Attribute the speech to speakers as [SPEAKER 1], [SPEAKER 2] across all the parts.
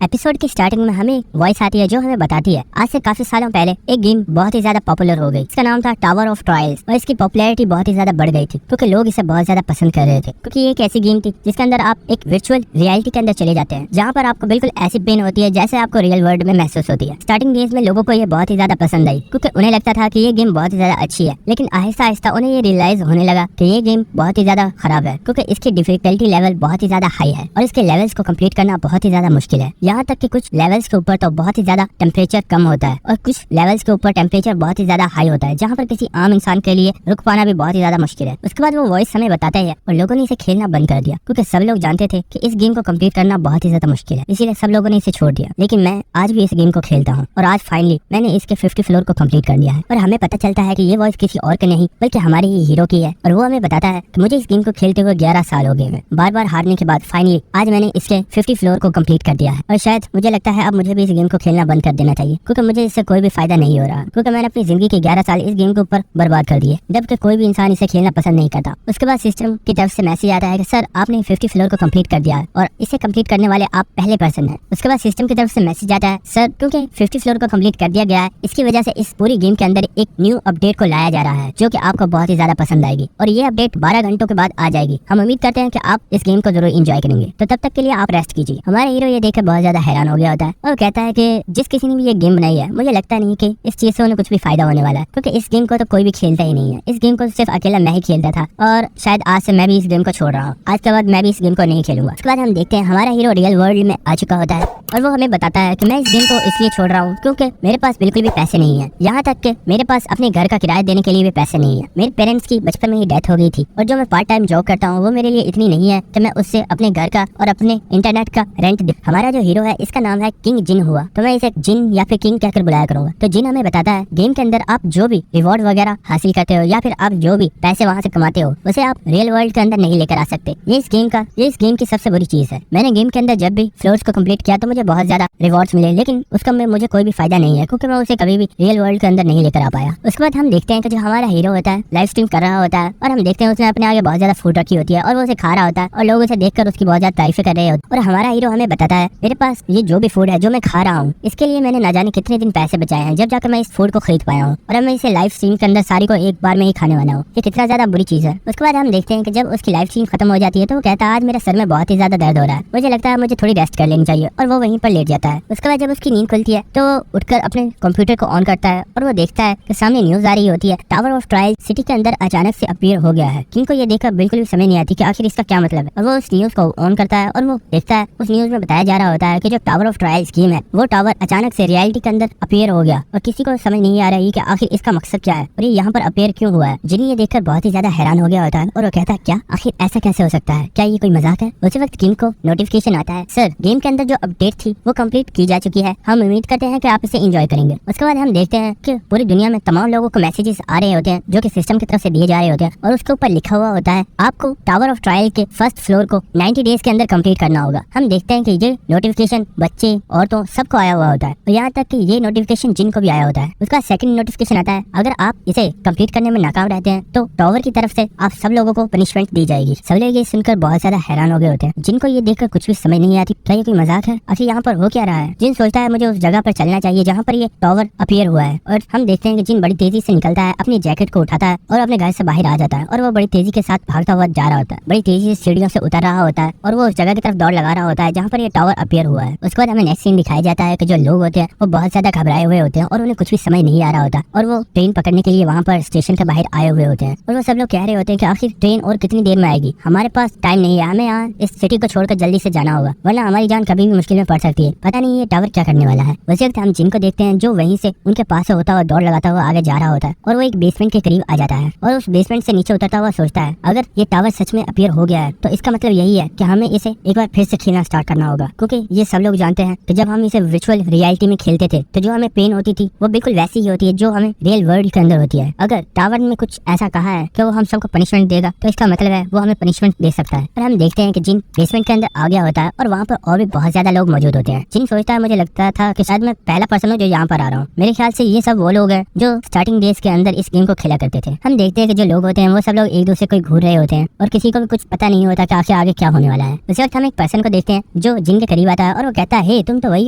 [SPEAKER 1] Episode की starting में हमें वॉइस आती है जो हमें बताती है आज से काफी सालों पहले एक गेम बहुत ही ज्यादा पॉपुलर हो गई। इसका नाम था टावर ऑफ ट्रायल्स और इसकी पॉपुलैरिटी बहुत ही ज्यादा बढ़ गई थी क्योंकि लोग इसे बहुत ज्यादा पसंद कर रहे थे, क्योंकि ये एक ऐसी गेम थी जिसके अंदर आप एक वर्चुअल रियलिटी के अंदर चले जाते हैं जहाँ पर आपको बिल्कुल ऐसी पेन होती है जैसे आपको रियल वर्ल्ड में महसूस होती है। स्टार्टिंग डेज में लोगों को ये बहुत ही ज्यादा पसंद आई क्योंकि उन्हें लगता था कि ये गेम बहुत ही ज्यादा अच्छी है, लेकिन आहिस्ता आहिस्ता उन्हें ये रियलाइज होने लगा कि ये गेम बहुत ही ज्यादा खराब है क्योंकि इसकी डिफिकल्टी लेवल बहुत ही ज्यादा हाई है और इसके लेवल्स को कंप्लीट करना बहुत ही ज्यादा मुश्किल है। यहाँ तक कि कुछ लेवल्स के ऊपर तो बहुत ही ज्यादा टेम्परेचर कम होता है और कुछ लेवल्स के ऊपर टेम्परेचर बहुत ही ज्यादा हाई होता है जहाँ पर किसी आम इंसान के लिए रुक पाना भी बहुत ही ज्यादा मुश्किल है। उसके बाद वो वॉइस हमें बताता है और लोगों ने इसे खेलना बंद कर दिया क्योंकि सब लोग जानते थे कि इस गेम को कंप्लीट करना बहुत ही ज्यादा मुश्किल है, इसीलिए सब लोगों ने इसे छोड़ दिया। लेकिन मैं आज भी इस गेम को खेलता हूँ और आज फाइनली मैंने इसके 50 फ्लोर को कंप्लीट कर लिया है और हमें पता चलता है कि ये वॉइस किसी और के नहीं बल्कि हमारे ही हीरो की है और वो हमें बताता है कि मुझे इस गेम को खेलते हुए 11 साल हो गए हैं। बार बार हारने के बाद फाइनली आज मैंने इसके 50 फ्लोर को कंप्लीट कर दिया है और शायद मुझे लगता है अब मुझे भी इस गेम को खेलना बंद कर देना चाहिए क्योंकि मुझे इससे कोई भी फायदा नहीं हो रहा, क्योंकि मैंने अपनी जिंदगी के 11 साल इस गेम के ऊपर बर्बाद कर दिए जबकि कोई भी इंसान इसे खेलना पसंद नहीं करता। उसके बाद सिस्टम की तरफ से मैसेज आता है कि सर आपने 50 फ्लोर को कंप्लीट कर दिया है और इसे कंप्लीट करने वाले आप पहले पर्सन हैं। उसके बाद सिस्टम की तरफ से मैसेज आता है सर क्योंकि 50 फ्लोर को कंप्लीट कर दिया गया है इसकी वजह से इस पूरी गेम के अंदर एक न्यू अपडेट को लाया जा रहा है जो कि आपको बहुत ही ज्यादा पसंद आएगी और ये अपडेट 12 घंटों के बाद आ जाएगी। हम उम्मीद करते हैं कि आप इस गेम को जरूर एंजॉय करेंगे, तो तब तक के लिए आप रेस्ट कीजिए। हमारा हीरो ये देखकर बहुत ज्यादा हैरान हो गया होता है और कहता है कि जिस किसी ने भी ये गेम बनाई है मुझे लगता नहीं कि इस चीज से उन्हें कुछ भी फायदा होने वाला है क्योंकि इस गेम को तो कोई भी खेलता ही नहीं है। इस गेम को सिर्फ अकेला मैं ही खेलता था और शायद आज से मैं भी इस गेम को छोड़ रहा हूँ। आज के बाद मैं भी इस गेम को नहीं खेलूंगा। उसके बाद हम देखते हैं हमारा हीरो रियल वर्ल्ड में आ चुका होता है और वो हमें बताता है कि मैं इस गेम को इसलिए छोड़ रहा हूँ क्योंकि मेरे पास बिल्कुल भी पैसे नहीं है, यहाँ तक कि मेरे पास अपने घर का किराया देने के लिए भी पैसे नहीं है। मेरे पेरेंट्स की बचपन में ही डेथ हो गई थी और जो मैं पार्ट टाइम जॉब करता हूँ वो मेरे लिए इतनी नहीं है कि मैं उससे अपने घर का और अपने इंटरनेट का रेंट दे। हमारा जो हीरो है इसका नाम है किंग जिन हुआ, तो मैं इसे जिन या फिर किंग कहकर बुलाया करूंगा। तो जिन हमें बताता है गेम के अंदर आप जो भी रिवॉर्ड वगैरह हासिल करते हो या फिर आप जो भी पैसे वहाँ से कमाते हो उसे आप रियल वर्ल्ड के अंदर नहीं लेकर आ सकते। ये इस गेम की सबसे बुरी चीज है। मैंने गेम के अंदर जब भी फ्लोर्स को कंप्लीट किया तो मुझे बहुत ज्यादा रिवॉर्ड्स मिले, लेकिन उसका में मुझे कोई भी फायदा नहीं है क्योंकि मैं उसे कभी भी रियल वर्ल्ड के अंदर नहीं लेकर आ पाया। उसके बाद हम देखते हैं कि जो हमारा हीरो होता है लाइव स्ट्रीम कर रहा होता है और हम देखते हैं उसने अपने आगे बहुत ज्यादा फूड रखी होती है और वो उसे खा रहा होता है और लोग उसे देखकर उसकी बहुत ज्यादा तारीफें कर रहे होते हैं। और हमारा हीरो हमें बताता है मेरे पास ये जो भी फूड है जो मैं खा रहा हूँ इसके लिए मैंने न जाने कितने दिन पैसे बचाए हैं जब जाकर मैं इस फूड को खरीद पाया हूँ और अब मैं इसे लाइव स्ट्रीम के अंदर सारी को एक बार में ही खाने वाला हूँ। ये कितना ज्यादा बुरी चीज है। उसके बाद हम देखते हैं कि जब उसकी लाइव स्ट्रीम खत्म हो जाती है तो वो कहता है आज मेरे सर में बहुत ही ज्यादा दर्द हो रहा है, मुझे लगता है मुझे थोड़ी रेस्ट कर लेनी चाहिए और वो वहीं पर लेट जाता है। उसके बाद जब उसकी नींद खुलती है तो उठकर अपने कंप्यूटर को ऑन करता है और वो देखता है कि सामने न्यूज आ रही होती है टावर ऑफ ट्रायल सिटी के अंदर अचानक से अपीयर हो गया है। किंग को ये देखकर बिल्कुल भी समझ नहीं आती कि आखिर इसका क्या मतलब है और वो उस न्यूज को ऑन करता है और वो देखता है उस न्यूज में बताया जा रहा होता है कि जो टावर ऑफ ट्रायल स्कीम है वो टावर अचानक से रियलिटी के अंदर अपीयर हो गया और किसी को समझ नहीं आ रहा है कि आखिर इसका मकसद क्या है और ये यहाँ पर अपीयर क्यों हुआ है। जिनी ये देखकर बहुत ही ज्यादा हैरान हो गया होता है और वो कहता है क्या आखिर ऐसा कैसे हो सकता है, क्या ये कोई मजाक है। उसी वक्त किंग को नोटिफिकेशन आता है सर गेम के अंदर जो अपडेट थी वो कंप्लीट की जा चुकी है, हम उम्मीद करते हैं कि आप इसे एंजॉय करेंगे। उसके बाद हम देखते हैं कि पूरी दुनिया में तमाम लोगों को मैसेजेस आ रहे होते हैं जो कि सिस्टम की तरफ से दिए जा रहे होते हैं और उसके ऊपर लिखा हुआ होता है आपको टावर ऑफ ट्रायल के फर्स्ट फ्लोर को 90 डेज के अंदर कंप्लीट करना होगा। हम देखते हैं कि ये नोटिफिकेशन बच्चे औरतों सबको आया हुआ होता है और यहाँ तक कि ये नोटिफिकेशन जिनको भी आया होता है। उसका सेकंड नोटिफिकेशन आता है अगर आप इसे कंप्लीट करने में नाकाम रहते हैं तो टावर की तरफ से आप सब लोगों को पनिशमेंट दी जाएगी। सब लोग ये सुनकर बहुत ज्यादा हैरान हो गए होते हैं, जिनको ये देखकर कुछ भी समझ नहीं आती क्या ये कोई मजाक है, आखिर यहाँ पर हो क्या रहा है। जिन सोचता है मुझे उस जगह पर चलना चाहिए जहाँ पर ये टावर अपीयर हुआ है और हम देखते हैं कि जिन बड़ी तेजी से निकलता है, अपनी जैकेट को उठाता है और अपने घर से बाहर आ जाता है और वो बड़ी तेजी के साथ भागता हुआ जा रहा होता है, बड़ी तेजी से सीढ़ियों से उतर रहा होता है और वो उस जगह की तरफ दौड़ लगा रहा होता है जहाँ पर ये टावर अपीयर हुआ है। उसके बाद हमें नेक्स्ट सीन दिखाया जाता है कि जो लोग होते हैं वो बहुत ज्यादा घबराए हुए होते हैं और उन्हें कुछ भी समझ नहीं आ रहा होता और वो ट्रेन पकड़ने के लिए वहाँ पर स्टेशन के बाहर आए हुए होते हैं और वो सब लोग कह रहे होते हैं कि आखिर ट्रेन और कितनी देर में आएगी, हमारे पास टाइम नहीं है, हमें यहाँ इस सिटी को छोड़कर जल्दी से जाना होगा वरना हमारी जान कभी भी मुश्किल में पड़ सकती है। पता नहीं ये टावर क्या करने वाला है। उसी वक्त हम जिनको देखते हैं जो वहीं से उनके पास से होता हुआ दौड़ लगाता हुआ आगे जा रहा होता है और वो एक बेसमेंट के करीब आ जाता है और उस बेसमेंट से नीचे उतरता हुआ सोचता है अगर ये टावर सच में अपीयर हो गया है तो इसका मतलब यही है कि हमें इसे एक बार फिर से खेलना स्टार्ट करना होगा, क्योंकि ये सब लोग जानते हैं कि जब हम इसे वर्चुअल रियलिटी में खेलते थे तो जो हमें पेन होती थी वो बिल्कुल वैसी ही होती है जो हमें रियल वर्ल्ड के अंदर होती है। अगर टावर में कुछ ऐसा कहा है कि वो हम सबको पनिशमेंट देगा तो इसका मतलब है वो हमें पनिशमेंट दे सकता है। और हम देखते हैं कि जिन बेसमेंट के अंदर आ गया होता है और वहाँ पर और भी बहुत ज्यादा लोग मौजूद होते हैं। जिन सोचता है मुझे लगता था कि शायद मैं पहला पर्सन हूँ जो यहाँ पर आ रहा हूँ, मेरे ख्याल से ये सब वो लोग हैं जो स्टार्टिंग डेज के अंदर इस गेम को खेला करते थे। हम देखते हैं कि जो लोग होते हैं वो सब लोग एक दूसरे को घूर रहे होते हैं और किसी को भी कुछ पता नहीं होता कि आखिर आगे क्या होने वाला है। उसी वक्त हम एक पर्सन को देखते हैं जो जिन के करीब आता है है और वो कहता है हे तुम तो वही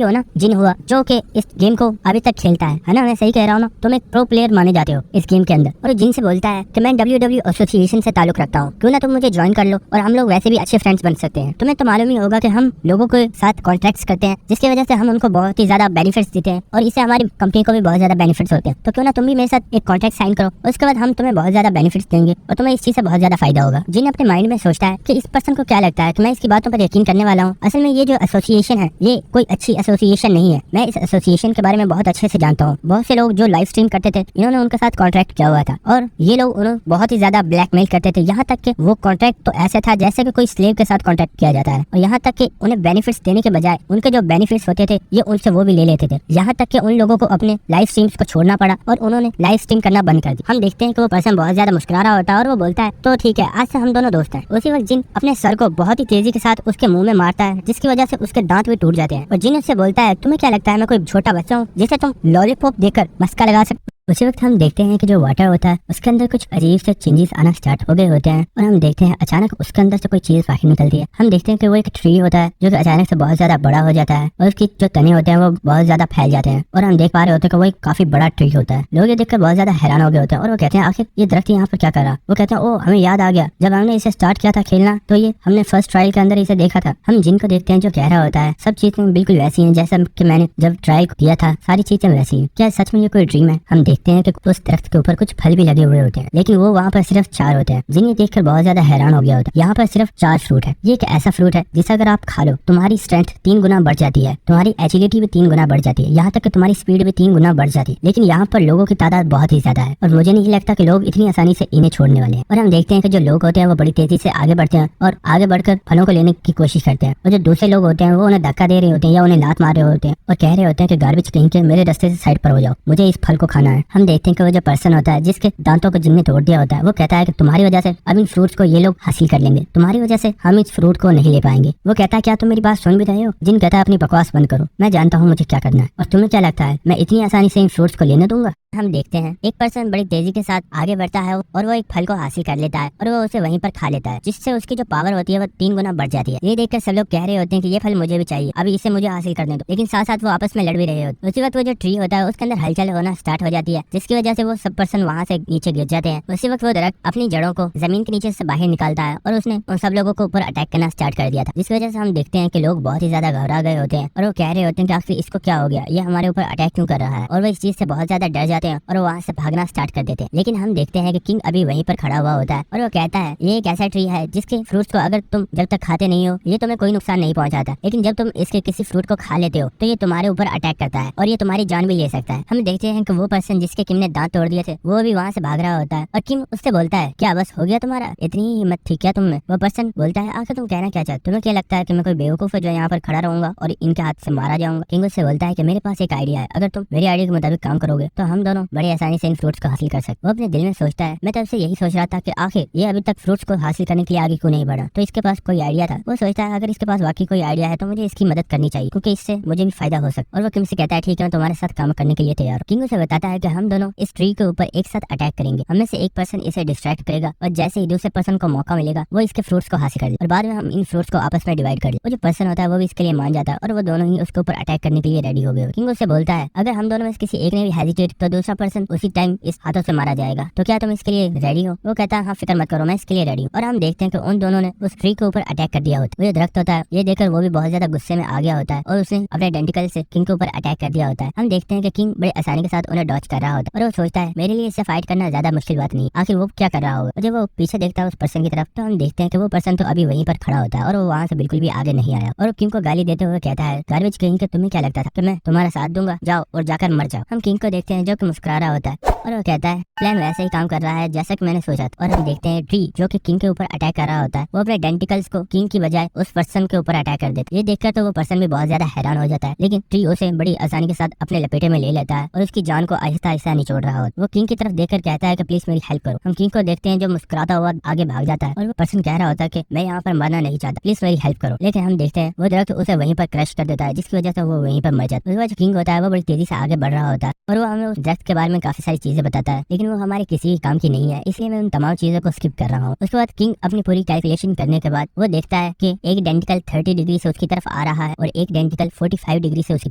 [SPEAKER 1] हो ना जिन हुआ जो कि इस गेम को अभी तक खेलता है ना, मैं सही कह रहा हूँ ना, तुम एक प्रो प्लेयर माने जाते हो इस गेम के अंदर। और जिन से बोलता है कि मैं WWE एसोसिएशन से ताल्लुक रखता हूँ, क्यों ना तुम मुझे ज्वाइन कर लो और हम लोग वैसे भी अच्छे फ्रेंड्स बन सकते हैं। तुम्हें तो मालूम ही होगा कि हम लोगों के साथ कॉन्ट्रैक्ट्स करते हैं जिसकी वजह से हम उनको बहुत ही ज्यादा बेनिफिट्स देते हैं और इससे हमारी कंपनी को भी बहुत ज्यादा बेनिफिट्स होते हैं। तो क्यों ना तुम भी मेरे साथ एक कॉन्ट्रैक्ट साइन करो, उसके बाद हम तुम्हें बहुत ज्यादा बेनिफिट्स देंगे और तुम्हें इस चीज से बहुत ज्यादा फायदा होगा। जिन अपने माइंड में सोचता है कि इस पर्सन को क्या लगता है कि मैं इसकी बातों पर यकीन करने वाला हूँ। असल में ये जो एसोसिएशन है ये कोई अच्छी एसोसिएशन नहीं है। मैं इस एसोसिएशन के बारे में बहुत अच्छे से जानता हूँ। बहुत से लोग जो लाइव स्ट्रीम करते थे इन्होंने उनके साथ कॉन्ट्रैक्ट किया हुआ था और ये लोग उन्हें बहुत ही ज्यादा ब्लैकमेल करते थे। यहाँ तक कि वो कॉन्ट्रैक्ट तो ऐसे था जैसे कि कोई स्लेव के साथ कॉन्ट्रैक्ट किया जाता है और यहाँ तक कि उन्हें बेनिफिट्स देने के बजाय उनके जो बेनिफिट्स होते थे ये उनसे वो भी ले लेते थे। यहाँ तक कि उन लोगों को अपने लाइव स्ट्रीम्स को छोड़ना पड़ा और उन्होंने लाइव स्ट्रीम करना बंद कर दिया। हम देखते हैं कि वो पर्सन बहुत ज्यादा मुस्कुरा रहा होता है और वो बोलता है तो ठीक है आज से हम दोनों दोस्त हैं। उसी वक्त जिन अपने सर को बहुत ही तेजी के साथ उसके मुंह में मारता है जिसकी वजह से उसके दांत भी टूट जाते हैं और जिन उससे बोलता है तुम्हें क्या लगता है मैं कोई छोटा बच्चा हूँ जिसे तुम लॉलीपॉप देकर मस्का लगा सकते। उसी वक्त हम देखते हैं कि जो वाटर होता है उसके अंदर कुछ अजीब से चेंजेस आना स्टार्ट हो गए होते हैं और हम देखते हैं अचानक उसके अंदर से कोई चीज बाहर निकलती है। हम देखते हैं कि वो एक ट्री होता है जो कि अचानक से बहुत ज्यादा बड़ा हो जाता है और उसकी जो तने होते हैं वो बहुत ज्यादा फैल जाते हैं और हम देख पा रहे होते हैं कि वो एक काफी बड़ा ट्री होता है। लोग ये देखकर बहुत ज्यादा हैरान हो गए होते हैं और वो कहते हैं आखिर ये दरख्त यहाँ पर क्या कर रहा है। वो कहते हैं ओ हमें याद आ गया, जब हमने इसे स्टार्ट किया था खेलना तो ये हमने फर्स्ट ट्रायल के अंदर इसे देखा था। हम जिनको देखते हैं जो कह रहा होता है सब चीजें बिल्कुल वैसी हैं जैसा कि मैंने जब ट्रायल किया था, सारी चीजें वैसी हैं। क्या सच में ये कोई ड्रीम है? हम देखते हैं कि उस दरख्त के ऊपर कुछ फल भी लगे हुए होते हैं लेकिन वो वहाँ पर सिर्फ 4 होते हैं। जिन ये देखकर बहुत ज्यादा हैरान हो गया होता है। यहाँ पर सिर्फ 4 फ्रूट है। ये एक ऐसा फ्रूट है जिसे अगर आप खा लो तुम्हारी स्ट्रेंथ 3 गुना बढ़ जाती है, तुम्हारी एजिलिटी भी 3 गुना बढ़ जाती है, यहाँ तक कि तुम्हारी स्पीड भी 3 गुना बढ़ जाती है। लेकिन यहाँ पर लोगों की तादाद बहुत ही ज्यादा है और मुझे नहीं लगता कि लोग इतनी आसानी से इन्हें छोड़ने वाले हैं। और हम देखते हैं कि जो लोग होते हैं वो बड़ी तेजी से आगे बढ़ते हैं और आगे बढ़कर फलों को लेने की कोशिश करते हैं और जो दूसरे लोग होते हैं वो उन्हें धक्का दे रहे होते हैं या उन्हें लात मार रहे होते हैं और कह रहे होते हैं कि गार्बेज कहीं के मेरे रास्ते से साइड पर हो जाओ, मुझे इस फल को खाना है। हम देखते हैं कि वो जो पर्सन होता है जिसके दांतों को जिनने तोड़ दिया होता है वो कहता है कि तुम्हारी वजह से अब इन फ्रूट्स को ये लोग हासिल कर लेंगे, तुम्हारी वजह से हम इस फ्रूट को नहीं ले पाएंगे। वो कहता है क्या तुम मेरी बात सुन भी रहे हो? जिन कहता है अपनी बकवास बंद करो, मैं जानता हूँ मुझे क्या करना है और तुम्हें क्या लगता है मैं इतनी आसानी से इन फ्रूट्स को लेने दूंगा? हम देखते हैं एक पर्सन बड़ी तेजी के साथ आगे बढ़ता है और वो एक फल को हासिल कर लेता है और वो उसे वहीं पर खा लेता है जिससे उसकी जो पावर होती है वो 3 गुना बढ़ जाती है। ये देखकर सब लोग कह रहे होते हैं कि ये फल मुझे भी चाहिए, अभी इसे मुझे हासिल करने दो। लेकिन साथ साथ वो आपस में लड़ भी रहे होते हैं। उसी वक्त वो जो ट्री होता है उसके अंदर हलचल होना स्टार्ट हो जाती है जिसकी वजह से वो सब पर्सन वहाँ से नीचे गिर जाते हैं। उसी वक्त वो दरख्त अपनी जड़ों को जमीन के नीचे से बाहर निकालता है और उसने उन सब लोगों को ऊपर अटैक करना स्टार्ट कर दिया था जिसकी वजह से हम देखते हैं कि लोग बहुत ही ज्यादा घबरा गए होते हैं और वो कह रहे होते हैं कि आखिर इसको क्या हो गया, ये हमारे ऊपर अटैक क्यों कर रहा है। और वो इस चीज से बहुत ज्यादा डर जाते हैं और वो वहाँ से भागना स्टार्ट कर देते हैं। लेकिन हम देखते हैं कि किंग अभी वहीं पर खड़ा हुआ होता है और वो कहता है ये एक ऐसा ट्री है जिसके फ्रूट्स को अगर तुम जब तक खाते नहीं हो ये तुम्हें कोई नुकसान नहीं पहुंचाता, लेकिन जब तुम इसके किसी फ्रूट को खा लेते हो तो ये तुम्हारे ऊपर अटैक करता है और ये तुम्हारी जान भी ले सकता है। हम देखते हैं कि वो पर्सन जिसके किंग ने दांत तोड़ दिए थे वो भी वहाँ से भाग रहा होता है और किंग उससे बोलता है क्या बस हो गया तुम्हारा, इतनी ही हिम्मत थी क्या तुम में? वो पर्सन बोलता है आखिर तुम कहना क्या चाहते, तुम्हें क्या लगता है कि मैं कोई बेवकूफ है जो यहाँ पर खड़ा रहूंगा और इनके हाथ से मारा जाऊंगा? किंग उससे बोलता है कि मेरे पास एक आइडिया है, अगर तुम मेरे आइडिया के मुताबिक काम करोगे तो हम दोनों बड़ी आसानी से इन फ्रूट्स को हासिल कर सकते। वो अपने दिल में सोचता है मैं तब से यही सोच रहा था कि आखिर ये अभी तक फ्रूट्स को हासिल करने के लिए आगे क्यों नहीं बढ़ा, तो इसके पास कोई आइडिया था। वो सोचता है अगर इसके पास वाकई कोई आइडिया है तो मुझे इसकी मदद करनी चाहिए क्योंकि इससे मुझे भी फायदा हो सकता। और वो किंग से कहता है ठीक है मैं तुम्हारे साथ काम करने के लिए तैयार हूं। किंग उसे बताता है कि हम दोनों इस ट्री के ऊपर एक साथ अटैक करेंगे, हमें से एक पर्सन इसे डिस्ट्रैक्ट करेगा और जैसे ही दूसरे पर्सन को मौका मिलेगा वो इसके फ्रूट्स को हासिल कर दे और बाद में हम इन फ्रूट्स को आपस में डिवाइड कर दे। वो जो पर्सन होता है वो भी इसके लिए मान जाता है और वो दोनों ही उसके ऊपर अटैक करने के लिए रेडी हो गए। किंग उससे बोलता है अगर हम दोनों में से किसी एक ने भी हेजिटेट तो दूसरा पर्सन उसी टाइम इस हाथों से मारा जाएगा, तो क्या तुम इसके लिए रेडी हो? वो कहता है हाँ फिक्र मत करो मैं इसके लिए रेडी हूँ। और हम देखते हैं कि उन दोनों ने उस ट्री के ऊपर अटैक कर दिया होता है। वो जो दरख्त होता है ये देखकर वो भी बहुत ज्यादा गुस्से में आ गया होता है और उसने अपने डेंटिकल से किंग के ऊपर अटैक कर दिया होता है। हम देखते हैं कि किंग बड़े आसानी के साथ उन्हें डॉच कर रहा होता है और वो सोचता है मेरे लिए इससे फाइट करना ज्यादा मुश्किल बात नहीं, आखिर वो क्या कर रहा होगा। जब वो पीछे देखता है उस पर्सन की तरफ तो हम देखते हैं कि वो पर्सन तो अभी वहीं पर खड़ा होता है और वो वहाँ से बिल्कुल भी आगे नहीं आया और वो किंग को गाली देते हुए कहता है गार्बेज किंग के तुम्हें क्या लगता था कि मैं तुम्हारा साथ दूंगा, जाओ और जाकर मर जाओ। हम किंग को देखते हैं जो कि मुस्कुरा रहा होता है और वो कहता है प्लान वैसे ही काम कर रहा है जैसा कि मैंने सोचा था। और हम देखते हैं ट्री जो कि किंग के ऊपर अटैक कर रहा होता है वो अपने डेंटिकल्स को किंग की बजाय उस पर्सन के ऊपर अटैक कर देता है। ये देखकर तो वो पर्सन भी बहुत ज्यादा हैरान हो जाता है लेकिन ट्री उसे बड़ी आसानी के साथ अपने लपेटे में ले लेता है और उसकी जान को आहिस्ता आहिस्ता निचोड़ रहा होता है। वो किंग की तरफ देखकर कहता है कि प्लीज मेरी हेल्प करो। हम किंग को देखते हैं जो मुस्कुराता हुआ आगे भाग जाता है और वो पर्सन कह रहा होता है कि मैं यहाँ पर मरना नहीं चाहता, प्लीज मेरी हेल्प करो। लेकिन हम देखते हैं वो दरख्त उसे वहीं पर क्रश कर देता है जिसकी वजह से वो वहीं पर मर जाता है। जो किंग होता है वो बड़ी तेजी से आगे बढ़ रहा होता है और वो हमें उस दरख्त के बारे में काफी सारी चीजें चीजें बताता है, लेकिन वो हमारे किसी काम की नहीं है, इसलिए मैं उन तमाम चीजों को स्किप कर रहा हूँ। उसके बाद किंग अपनी पूरी कैलकुलेशन करने के बाद वो देखता है कि एक डेंटिकल 30 डिग्री से उसकी तरफ आ रहा है और एक डेंटिकल 45 डिग्री से उसकी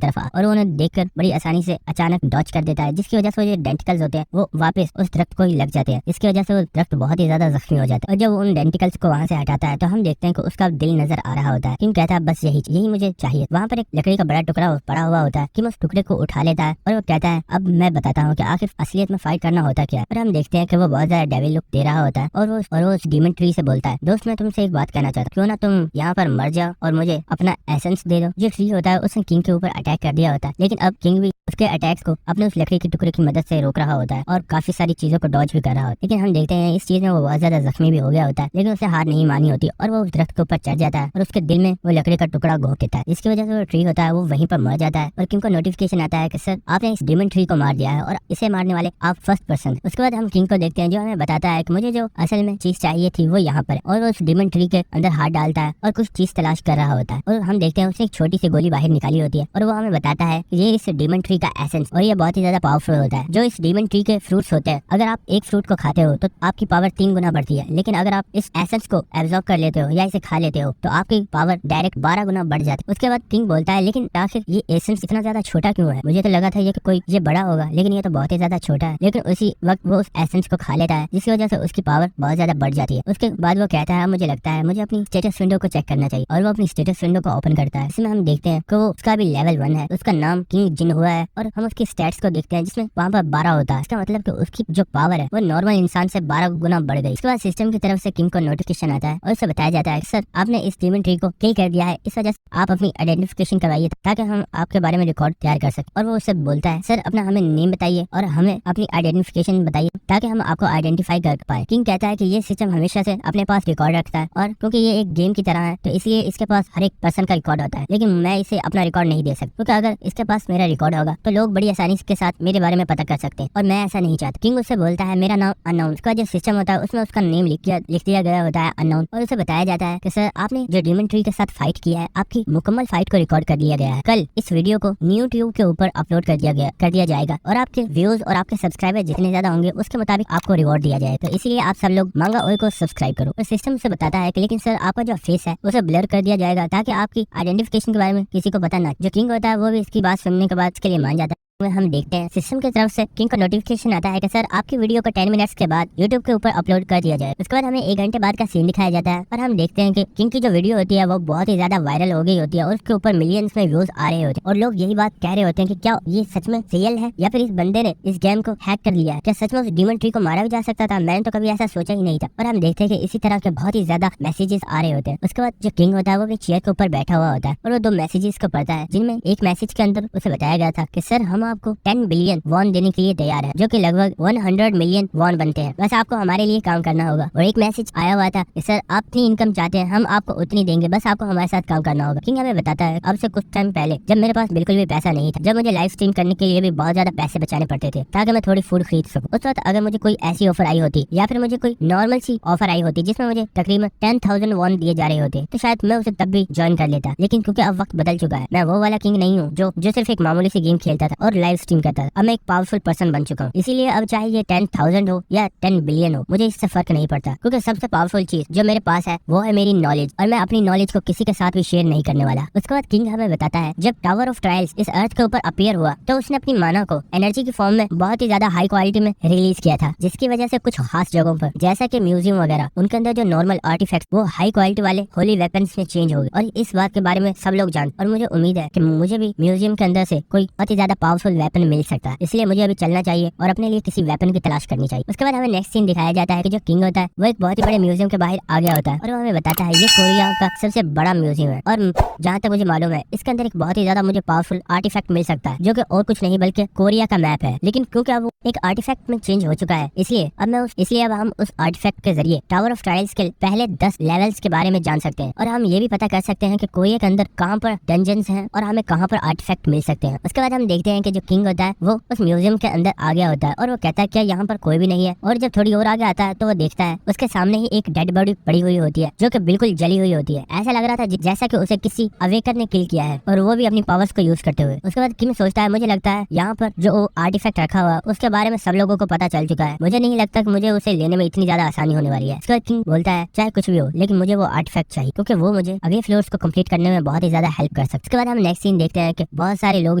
[SPEAKER 1] तरफ और वो उन्हें देखकर बड़ी आसानी से अचानक डॉच कर देता है, जिसकी वजह से वो जो डेंटिकल्स होते हैं वो वापस उस दरख्त को ही लग जाते हैं, जिसकी वजह से वो दरख्त बहुत ही ज्यादा जख्मी हो जाता है। और जब उन डेंटिकल्स को वहाँ से हटाता है तो हम देखते हैं कि उसका दिल नजर आ रहा होता है। किंग कहता है बस यही मुझे चाहिए। वहाँ पर एक लकड़ी का बड़ा टुकड़ा पड़ा हुआ होता है। किंग उस टुकड़े को उठा लेता है और वो कहता है अब मैं बताता हूँ कि आखिर असलियत में फाइट करना होता क्या है। और हम देखते हैं कि वो बहुत ज्यादा डेविल लुक दे रहा होता है और वो उस डीमन ट्री से बोलता है, दोस्त मैं तुमसे एक बात कहना चाहता हूँ, क्यों ना तुम यहाँ पर मर जाओ और मुझे अपना एसेंस दे दो। जो ट्री होता है उसने किंग के ऊपर अटैक कर दिया होता है, लेकिन अब किंग भी उसके अटैक्स को अपने उस लकड़ी के टुकड़े की मदद से रोक रहा होता है और काफी सारी चीजों को डॉज भी कर रहा होता है। लेकिन हम देखते हैं इस चीज में वो बहुत ज्यादा जख्मी भी हो गया होता है, लेकिन उसे हार नहीं मानी होती और वो उस दरख्त के ऊपर चढ़ जाता है और उसके दिल में वो लकड़ी का टुकड़ा घोंप देता है, जिसकी वजह से वो ट्री होता है वो वहीं पर मर जाता है। और किंग को नोटिफिकेशन आता है कि सर आपने इस डीमन ट्री को मार दिया है और इसे मारने वाले आप फर्स्ट पर्सन। उसके बाद हम किंग को देखते हैं जो हमें बताता है कि मुझे जो असल में चीज चाहिए थी वो यहाँ पर, और वो उस डीमन ट्री के अंदर हाथ डालता है और कुछ चीज तलाश कर रहा होता है और हम देखते हैं उसने एक छोटी सी गोली बाहर निकाली होती है और वो हमें बताता है कि ये इस डीमन ट्री का एसेंस और ये बहुत ही ज्यादा पावरफुल होता है। जो इस डीमन ट्री के फ्रूट्स होते हैं, अगर आप एक फ्रूट को खाते हो तो आपकी पावर 3 गुना बढ़ती है, लेकिन अगर आप इस एसेंस को एब्जॉर्ब कर लेते हो या इसे खा लेते हो तो आपकी पावर डायरेक्ट 12 गुना बढ़ जाती है। उसके बाद किंग बोलता है लेकिन आखिर ये एसेंस इतना ज्यादा छोटा क्यों है, मुझे तो लगा था ये कोई ये बड़ा होगा, लेकिन ये तो बहुत ही ज्यादा छोटा है। लेकिन उसी वक्त वो उस एसेंस को खा लेता है, जिसकी वजह से उसकी पावर बहुत ज्यादा बढ़ जाती है। उसके बाद वो कहता है मुझे लगता है मुझे अपनी स्टेटस विंडो को चेक करना चाहिए, और वो अपनी स्टेटस विंडो को ओपन करता है। इसमें हम देखते हैं कि वो उसका भी लेवल 1 है, उसका नाम किंग जिन हुआ है और हम उसकी स्टैट्स को देखते हैं जिसमें वहाँ पर 12 होता है। इसका मतलब कि उसकी जो पावर है वो नॉर्मल इंसान से 12 गुना बढ़ गई। इसके बाद सिस्टम की तरफ से किंग को नोटिफिकेशन आता है और उसे बताया जाता है सर आपने इस डीमन ट्री को किल कर दिया है, इस वजह से आप अपनी आइडेंटिफिकेशन करवाइए ताकि हम आपके बारे में रिकॉर्ड तैयार कर सकें। और वो उससे बोलता है सर अपना हमें नेम बताइए और हमें अपनी आइडेंटिफिकेशन बताइए ताकि हम आपको आइडेंटिफाई कर पाए। किंग कहता है कि ये सिस्टम हमेशा से अपने पास रिकॉर्ड रखता है और क्योंकि ये एक गेम की तरह है तो इसलिए इसके पास हर एक पर्सन का रिकॉर्ड होता है, लेकिन मैं इसे अपना रिकॉर्ड नहीं दे सकता क्योंकि अगर इसके पास मेरा रिकॉर्ड होगा तो लोग बड़ी आसानी के साथ मेरे बारे में पता कर सकते हैं और मैं ऐसा नहीं चाहता। किंग उससे बोलता है मेरा नाम अननोन। उसका जो सिस्टम होता है उसमें उसका नेम लिख दिया गया होता है अननोन, और उसे बताया जाता है कि सर आपने जो डीमन ट्री के साथ फाइट किया है आपकी मुकम्मल फाइट को रिकॉर्ड कर लिया गया है। कल इस वीडियो को यूट्यूब के ऊपर अपलोड कर दिया जाएगा और आपके व्यूज और आपके सब्सक्राइबर जितने ज्यादा होंगे उसके मुताबिक आपको रिवॉर्ड दिया जाएगा। तो इसीलिए आप सब लोग मांगा ओए को सब्सक्राइब करो। और सिस्टम से बताता है कि लेकिन सर आपका जो फेस है उसे ब्लर कर दिया जाएगा ताकि आपकी आइडेंटिफिकेशन के बारे में किसी को पता ना। जो किंग होता है वो भी इसकी बात सुनने के बाद इसके लिए मान जाता है। हम देखते हैं सिस्टम की तरफ से किंग को नोटिफिकेशन आता है कि सर आपकी वीडियो को 10 मिनट्स के बाद यूट्यूब के ऊपर अपलोड कर दिया जाए। उसके बाद हमें 1 घंटे बाद का सीन दिखाया जाता है और हम देखते हैं कि किंग की जो वीडियो होती है वो बहुत ही ज्यादा वायरल हो गई होती है और उसके ऊपर मिलियंस में व्यूज आ रहे होते हैं और लोग यही बात कह रहे होते हैं कि क्या ये सच में रियल है या फिर इस बंदे ने इस गेम को हैक कर लिया है, क्या सच में उस डीमन ट्री को मारा भी जा सकता था। मैंने तो कभी ऐसा सोचा ही नहीं था। और हम देखते हैं कि इसी तरह के बहुत ही ज्यादा मैसेजेस आ रहे होते हैं। उसके बाद जो किंग होता है वो भी चेयर के ऊपर बैठा हुआ होता है और वो 2 मैसेजेस को पढ़ता है, जिनमें एक मैसेज के अंदर उसे बताया गया था कि सर हम आपको 10 बिलियन वॉन देने के लिए तैयार है, जो कि लगभग 100 मिलियन वॉन बनते हैं। बस आपको हमारे लिए काम करना होगा। और एक मैसेज आया हुआ था कि सर आप इतनी इनकम चाहते हैं हम आपको उतनी देंगे, बस आपको हमारे साथ काम करना होगा। किंग हमें बताता है अब से कुछ टाइम पहले जब मेरे पास बिल्कुल भी पैसा नहीं था, जब मुझे लाइव स्ट्रीम करने के लिए भी बहुत ज्यादा पैसे बचाने पड़ते थे ताकि मैं थोड़ी फूड खरीद सकूं, उस वक्त अगर मुझे कोई ऐसी ऑफर आई होती या फिर मुझे कोई नॉर्मल सी ऑफर आई होती जिसमें मुझे तकरीबन 10,000 वॉन दिए जा रहे होते तो शायद मैं उसे तब भी ज्वाइन कर लेता। लेकिन क्योंकि अब वक्त बदल चुका है, मैं वो वाला किंग नहीं हूँ जो सिर्फ एक मामूली सी गेम खेलता था और लाइव स्ट्रीम करता था। अब मैं एक पावरफुल पर्सन बन चुका हूँ, इसीलिए अब चाहे ये 10,000 हो या 10 बिलियन हो मुझे इससे फर्क नहीं पड़ता, क्योंकि सबसे पावरफुल चीज जो मेरे पास है वो है मेरी नॉलेज और मैं अपनी नॉलेज को किसी के साथ भी शेयर नहीं करने वाला। उसके बाद किंग हमें बताता है जब टावर ऑफ ट्रायल्स इस अर्थ के ऊपर अपीयर हुआ तो उसने अपनी माना को एनर्जी की फॉर्म में बहुत ही ज्यादा हाई क्वालिटी में रिलीज किया था, जिसकी वजह से कुछ खास जगहों पर जैसा कि म्यूजियम वगैरह उनके अंदर जो नॉर्मल आर्टिफैक्ट वो हाई क्वालिटी वाले होली वेपन्स में चेंज हो गए। और इस बात के बारे में सब लोग जानते और मुझे उम्मीद है कि मुझे भी म्यूजियम के अंदर से कोई बहुत ही ज्यादा पावरफुल वेपन मिल सकता है, इसलिए मुझे अभी चलना चाहिए और अपने लिए किसी वेपन की तलाश करनी चाहिए। उसके बाद हमें नेक्स्ट सीन दिखाया जाता है कि जो किंग होता है वो एक बहुत ही बड़े म्यूजियम के बाहर आ गया होता है और वो हमें बताता है ये कोरिया का सबसे बड़ा म्यूजियम है और जहाँ तक मुझे मालूम है इसके अंदर एक बहुत ही ज्यादा मुझे पावरफुल आर्टिफैक्ट मिल सकता है जो कि और कुछ नहीं बल्कि कोरिया का मैप है। लेकिन क्योंकि अब वो एक आर्टिफैक्ट में चेंज हो चुका है इसलिए अब हम उस आर्टिफैक्ट के जरिए टावर ऑफ ट्रायल्स के पहले 10 लेवल्स के बारे में जान सकते हैं और हम ये भी पता कर सकते हैं कि कोरिया के अंदर कहाँ पर डंजन्स हैं और हमें कहाँ पर आर्टिफैक्ट मिल सकते हैं। उसके बाद हम देखते हैं कि जो किंग होता है वो उस म्यूजियम के अंदर आ गया होता है और वो कहता है क्या यहाँ पर कोई भी नहीं है। और जब थोड़ी और आगे आता है तो वो देखता है उसके सामने ही एक डेड बॉडी पड़ी हुई होती है जो कि बिल्कुल जली हुई होती है। ऐसा लग रहा था जैसा कि उसे किसी अवेकर ने किल किया है और वो भी अपनी पावर्स को यूज करते हुए। उसके बाद किंग सोचता है मुझे लगता है यहाँ पर जो आर्टिफैक्ट रखा हुआ उसके बारे में सब लोगों को पता चल चुका है, मुझे नहीं लगता कि मुझे उसे लेने में इतनी ज्यादा आसानी होने वाली है। उसके बाद किंग बोलता है चाहे कुछ भी हो लेकिन मुझे वो आर्टिफैक्ट चाहिए क्योंकि वो मुझे अगले फ्लोर्स को कंप्लीट करने में बहुत ही ज्यादा हेल्प कर सकता है। उसके बाद हम नेक्स्ट सीन देखते हैं कि बहुत सारे लोग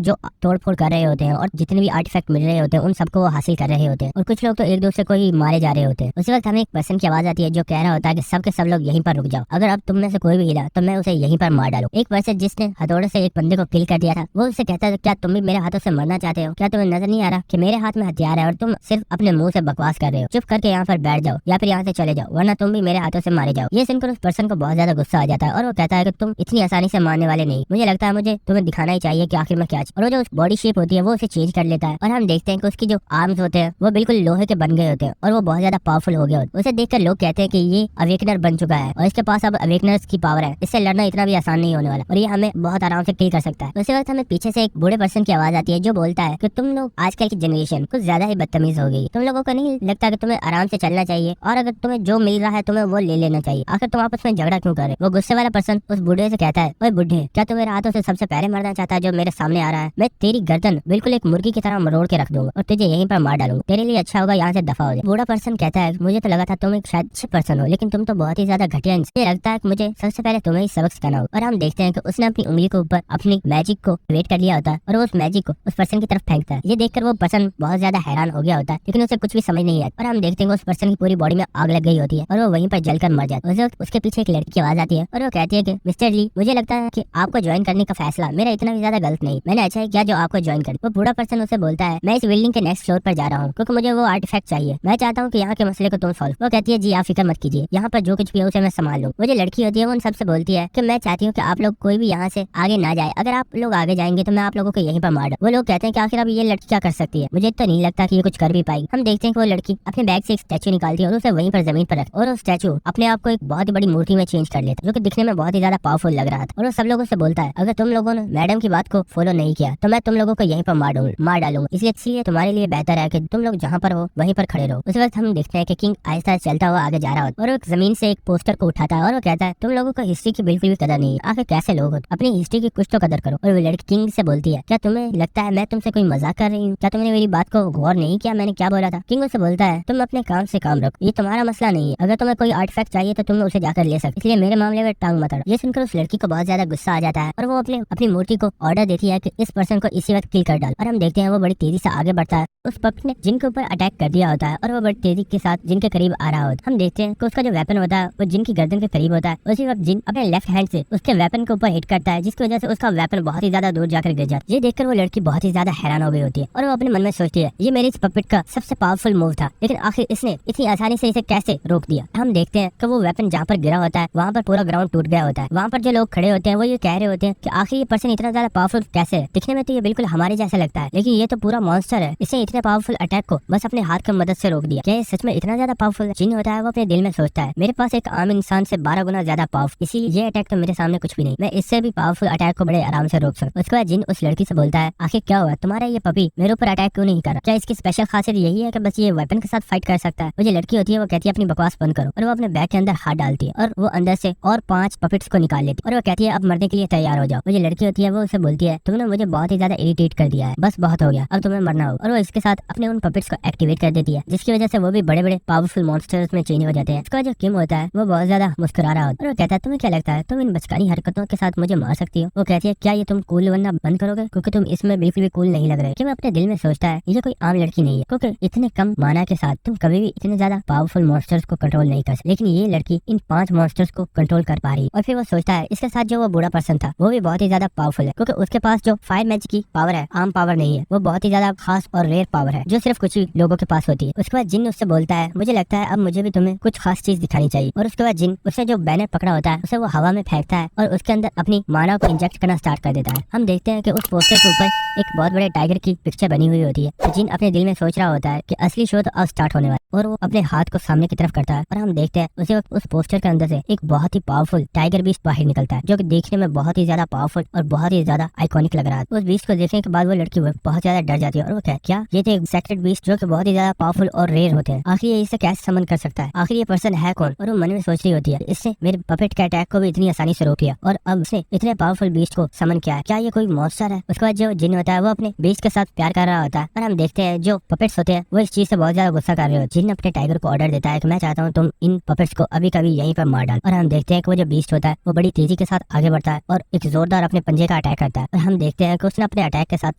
[SPEAKER 1] जो तोड़फोड़ कर रहे होते हैं और जितने भी आर्टिफैक्ट मिल रहे होते हैं उन सबको वो हासिल कर रहे होते हैं और कुछ लोग तो एक दूसरे को ही मारे जा रहे होते हैं। उसी वक्त हमें एक पर्सन की आवाज आती है जो कह रहा होता है कि सब के सब लोग यहीं पर रुक जाओ, अगर अब तुम में से कोई भी हिला तो मैं उसे यहीं पर मार डालूं। एक पर्सन जिसने हथौड़े से एक बंदे को किल कर दिया था वो उससे कहता है क्या तुम भी मेरे हाथों से मरना चाहते हो, क्या तुम्हें नजर नहीं आ रहा कि मेरे हाथ में हथियार है और तुम सिर्फ अपने मुंह से बकवास कर रहे हो, चुप करके यहाँ पर बैठ जाओ या फिर यहाँ से चले जाओ वरना तुम भी मेरे हाथों से मारे जाओ। ये सुनकर उस पर्सन को बहुत ज्यादा गुस्सा आ जाता है और वो कहता है कि तुम इतनी आसानी से मारने वाले नहीं, मुझे लगता है मुझे तुम्हें दिखाना ही चाहिए कि आखिर में क्या। और वो जो बॉडी शेप होती है वो उसे चेंज कर लेता है और हम देखते हैं कि उसकी जो आर्म्स होते हैं वो बिल्कुल लोहे के बन गए होते हैं और वो बहुत ज्यादा पावरफुल हो गया होता है। उसे देखकर लोग कहते हैं कि ये अवेकनर बन चुका है और इसके पास अब अवेकनर्स की पावर है, इससे लड़ना इतना भी आसान नहीं होने वाला और ये हमें बहुत आराम से किल कर सकता है। उसी वक्त हमें पीछे से एक बूढ़े पर्सन की आवाज आती है जो बोलता है कि तुम लोग आजकल की जनरेशन कुछ ज्यादा ही बदतमीज हो गई, तुम लोगों को नहीं लगता कि तुम्हें आराम से चलना चाहिए और अगर तुम्हें जो मिल रहा है तुम्हें वो ले लेना चाहिए, आखिर तुम आपस में झगड़ा क्यों कर रहे। वो गुस्से वाला पर्सन उस बूढ़े से कहता है ओए बूढ़े क्या तू मेरे हाथों से सबसे पहले मरना चाहता है जो मेरे सामने आ रहा है, मैं तेरी गर्दन बिल्कुल एक मुर्गी की तरह मरोड़ के रख दूंगा और तुझे यहीं पर मार डालूंगा, तेरे लिए अच्छा होगा यहाँ से दफा हो जाए। बूढ़ा पर्सन कहता है मुझे तो लगा था तुम एक शायद अच्छे पर्सन हो लेकिन तुम तो बहुत ही ज्यादा घटिया इंसान, मुझे लगता है कि मुझे सबसे पहले तुम्हें ही सबक सिखाना होगा। और हम देखते हैं कि उसने अपनी उंगली के ऊपर अपनी मैजिक को वेट कर लिया होता है और वो उस मैजिक को उस पर्सन की तरफ फेंकता है। ये देखकर वो पर्सन बहुत ज्यादा हैरान हो गया होता है लेकिन उसे कुछ भी समझ नहीं आता और हम देखते हैं उस पर्सन की पूरी बॉडी में आग लग गई होती है और वो वहीं पर जलकर मर जाता है। उस वक्त उसके पीछे एक लड़की की आवाज आती है और वो कहती है कि मिस्टर ली मुझे लगता है कि आपको ज्वाइन करने का फैसला मेरा इतना भी ज्यादा गलत नहीं, मैंने अच्छा ही किया जो आपको ज्वाइन कर। वो बूढ़ा पर्सन उसे बोलता है मैं इस बिल्डिंग के नेक्स्ट फ्लोर पर जा रहा हूँ क्योंकि मुझे वो आर्टिफैक्ट चाहिए, मैं चाहता हूँ कि यहाँ के मसले को तुम सॉल्व। वो कहती है जी आप फिक्र मत कीजिए, यहाँ पर जो कुछ भी है उसे मैं संभाल लूँ। वो जो लड़की होती है वो उन सबसे बोलती है कि मैं चाहती हूँ कि आप लोग कोई भी यहाँ से आगे ना जाए, अगर आप लोग आगे जाएंगे तो मैं आप लोगों को यहीं पर मार दूं। वो लोग कहते हैं कि आखिर अब ये लड़की क्या कर सकती है, मुझे तो नहीं लगता कि ये कुछ कर भी पाएगी। हम देखते हैं कि वो लड़की अपने बैग से एक स्टैचू निकालती है और उसे वहीं पर जमीन पर रख और वो स्टैचू अपने आप को एक बहुत ही बड़ी मूर्ति में चेंज कर लेता है जो कि दिखने में बहुत ही ज्यादा पावरफुल लग रहा था। और वो सब लोगों से बोलता है अगर तुम लोगों ने मैडम की बात को फॉलो नहीं किया तो मैं तुम लोगों को यहीं पर मार डालूंगा, इसलिए तुम्हारे लिए बेहतर है कि तुम लोग जहाँ पर हो वहीं पर खड़े रहो। उस वक्त हम देखते हैं कि किंग आहिस्ता चलता हुआ आगे जा रहा होता है और वो जमीन से एक पोस्टर को उठाता है और वो कहता है तुम लोगों को हिस्ट्री की बिल्कुल भी कदर नहीं है, आखिर कैसे लोग हो, अपनी हिस्ट्री की कुछ तो कदर करो। और वो लड़की किंग से बोलती है क्या तुम्हें लगता है मैं तुमसे कोई मजाक कर रही हूँ, क्या तुमने मेरी बात को गौर नहीं किया मैंने क्या बोला था। किंग उससे बोलता है तुम अपने काम से काम रखो, ये तुम्हारा मसला नहीं है, अगर तुम्हें कोई आर्टिफैक्ट चाहिए तो तुम उसे जाकर ले सकते, इसलिए मेरे मामले में टांग मत अड़ो। ये सुनकर उस लड़की को बहुत ज्यादा गुस्सा आ जाता है और वो अपनी मूर्ति को ऑर्डर देती है कि इस पर्सन को इसी वक्त किल कर डाल। और हम देखते हैं वो बड़ी तेजी से आगे बढ़ता है, उस पपी ने जिन के ऊपर अटैक कर दिया होता है और वो बड़ी तेजी के साथ जिन के करीब आ रहा होता है। हम देखते हैं कि उसका जो वेपन होता है वो जिन की गर्दन के करीब होता है, उसी वक्त जिन अपने लेफ्ट हैंड से उसके वेपन के ऊपर हिट करता है जिसकी वजह से उसका वेपन बहुत ही ज्यादा दूर जाकर गिर जाता है। ये देखकर वो लड़की बहुत ही ज्यादा हैरान हो गई होती है और वो अपने मन में सोचती है ये मेरे इस पपेट का सबसे पावरफुल मूव था लेकिन आखिर इसने इतनी आसानी से इसे कैसे रोक दिया। हम देखते हैं कि वो वेपन जहाँ पर गिरा होता है वहाँ पर पूरा ग्राउंड टूट गया होता है। वहाँ पर जो लोग खड़े होते हैं वो ये कह रहे होते हैं कि आखिर ये पर्सन इतना ज्यादा पावरफुल कैसे है, दिखने में तो ये बिल्कुल हमारे जैसा लगता है लेकिन ये तो पूरा मॉन्स्टर है, इसे इतने पावरफुल अटैक को बस अपने हाथ की मदद से रोक दिया, क्या ये सच में इतना ज्यादा पावरफुल जिन होता है। वो अपने दिल में सोचता है मेरे पास एक आम इंसान से 12 गुना ज्यादा पावरफुल, इसीलिए ये अटैक तो मेरे सामने कुछ भी नहीं, मैं इससे भी पावरफुल अटैक को बड़े आराम से रोक सकता। उसके बाद जिन उस लड़की से बोलता है आखिर क्या हुआ तुम्हारा ये पपी मेरे ऊपर अटैक क्यों नहीं कर रहा, क्या इसकी स्पेशल खासियत यही है कि बस ये वेपन के साथ फाइट कर सकता है। वो जो लड़की होती है वो कहती है अपनी बकवास बंद करो और वो अपने बैग के अंदर हाथ डालती है और वो अंदर से और 5 पपेट्स को निकाल लेती है और वो कहती है अब मरने के लिए तैयार हो जाओ। वो जो लड़की होती है वो उसे बोलती है तुमने मुझे बहुत ही ज्यादा इरिटेट कर दिया है, बस बहुत हो गया, अब तुम्हें मरना होगा। और वो इसके साथ अपने उन पपेट्स को एक्टिवेट कर देती है जिसकी वजह से वो भी बड़े बड़े पावरफुल मॉन्स्टर्स में चेंज हो जाते हैं। उसका जो किम होता है वो बहुत ज्यादा मुस्कुरा रहा होता है और वो कहता है तुम्हें क्या लगता है तुम इन बचकानी हरकतों के साथ मुझे मार सकती हो। वो कहती है क्या ये तुम कूल बनना बंद करोगे क्योंकि तुम इसमें बिल्कुल भी कूल नहीं लग रहे। कि मैं अपने दिल में सोचता है ये कोई आम लड़की नहीं है क्योंकि इतने कम माना के साथ तुम कभी भी इतने ज्यादा पावरफुल मॉन्स्टर्स को कंट्रोल नहीं कर सकते, लेकिन ये लड़की इन 5 मॉन्स्टर्स को कंट्रोल कर पा रही है। और फिर वो सोचता है इसके साथ जो वो बूढ़ा पर्सन था वो भी बहुत ही ज्यादा पावरफुल है क्योंकि उसके पास जो फायर मैजिक की पावर है आम पावर नहीं है, वो बहुत ही ज्यादा खास और रेयर पावर है जो सिर्फ कुछ ही लोगों के पास होती है। उसके बाद जिन उससे बोलता है मुझे लगता है अब मुझे भी तुम्हें कुछ खास चीज दिखानी चाहिए। और उसके बाद जिन उसे जो बैनर पकड़ा होता है उसे वो हवा में फेंकता है और उसके अंदर अपनी मानव को इंजेक्ट करना स्टार्ट कर देता है। हम देखते हैं कि उस पोस्टर के ऊपर एक बहुत बड़े टाइगर की पिक्चर बनी हुई होती है। तो जिन अपने दिल में सोच रहा होता है कि असली शो तो अब स्टार्ट होने वाला है और वो अपने हाथ को सामने की तरफ करता है और हम देखते हैं उसी वक्त उस पोस्टर के अंदर से एक बहुत ही पावरफुल टाइगर बीस्ट बाहर निकलता है जो कि देखने में बहुत ही ज्यादा पावरफुल और बहुत ही ज्यादा आइकॉनिक लग रहा है। उस बीस्ट को देखने के बाद बाद वो लड़की बहुत ज्यादा डर जाती है और वो क्या ये थे सेक्रेट बीस्ट जो कि बहुत ही ज्यादा पावरफुल और रेयर होते हैं, आखिर ये इसे कैसे समन कर सकता है, आखिर ये पर्सन है कौन। और वो मन में सोच रही होती है इससे मेरे पपेट के अटैक को भी इतनी आसानी से रोक लिया और अब इसने इतने पावरफुल बीस्ट को समन किया है, क्या ये कोई मॉन्स्टर है। उसके बाद जो जिन होता है वो अपने बीस्ट के साथ प्यार कर रहा होता है और हम देखते हैं जो पपेट्स होते हैं वो इस चीज से बहुत ज्यादा गुस्सा कर रहे हो। जिन अपने टाइगर को ऑर्डर देता है कि मैं चाहता हूँ तुम इन पपेट्स को अभी कभी यहीं पर मार डाल। और हम देखते हैं कि वो जो बीस्ट होता है वो बड़ी तेजी के साथ आगे बढ़ता है और एक जोरदार अपने पंजे का अटैक करता है और हम देखते हैं कि उसने अपने अटैक के साथ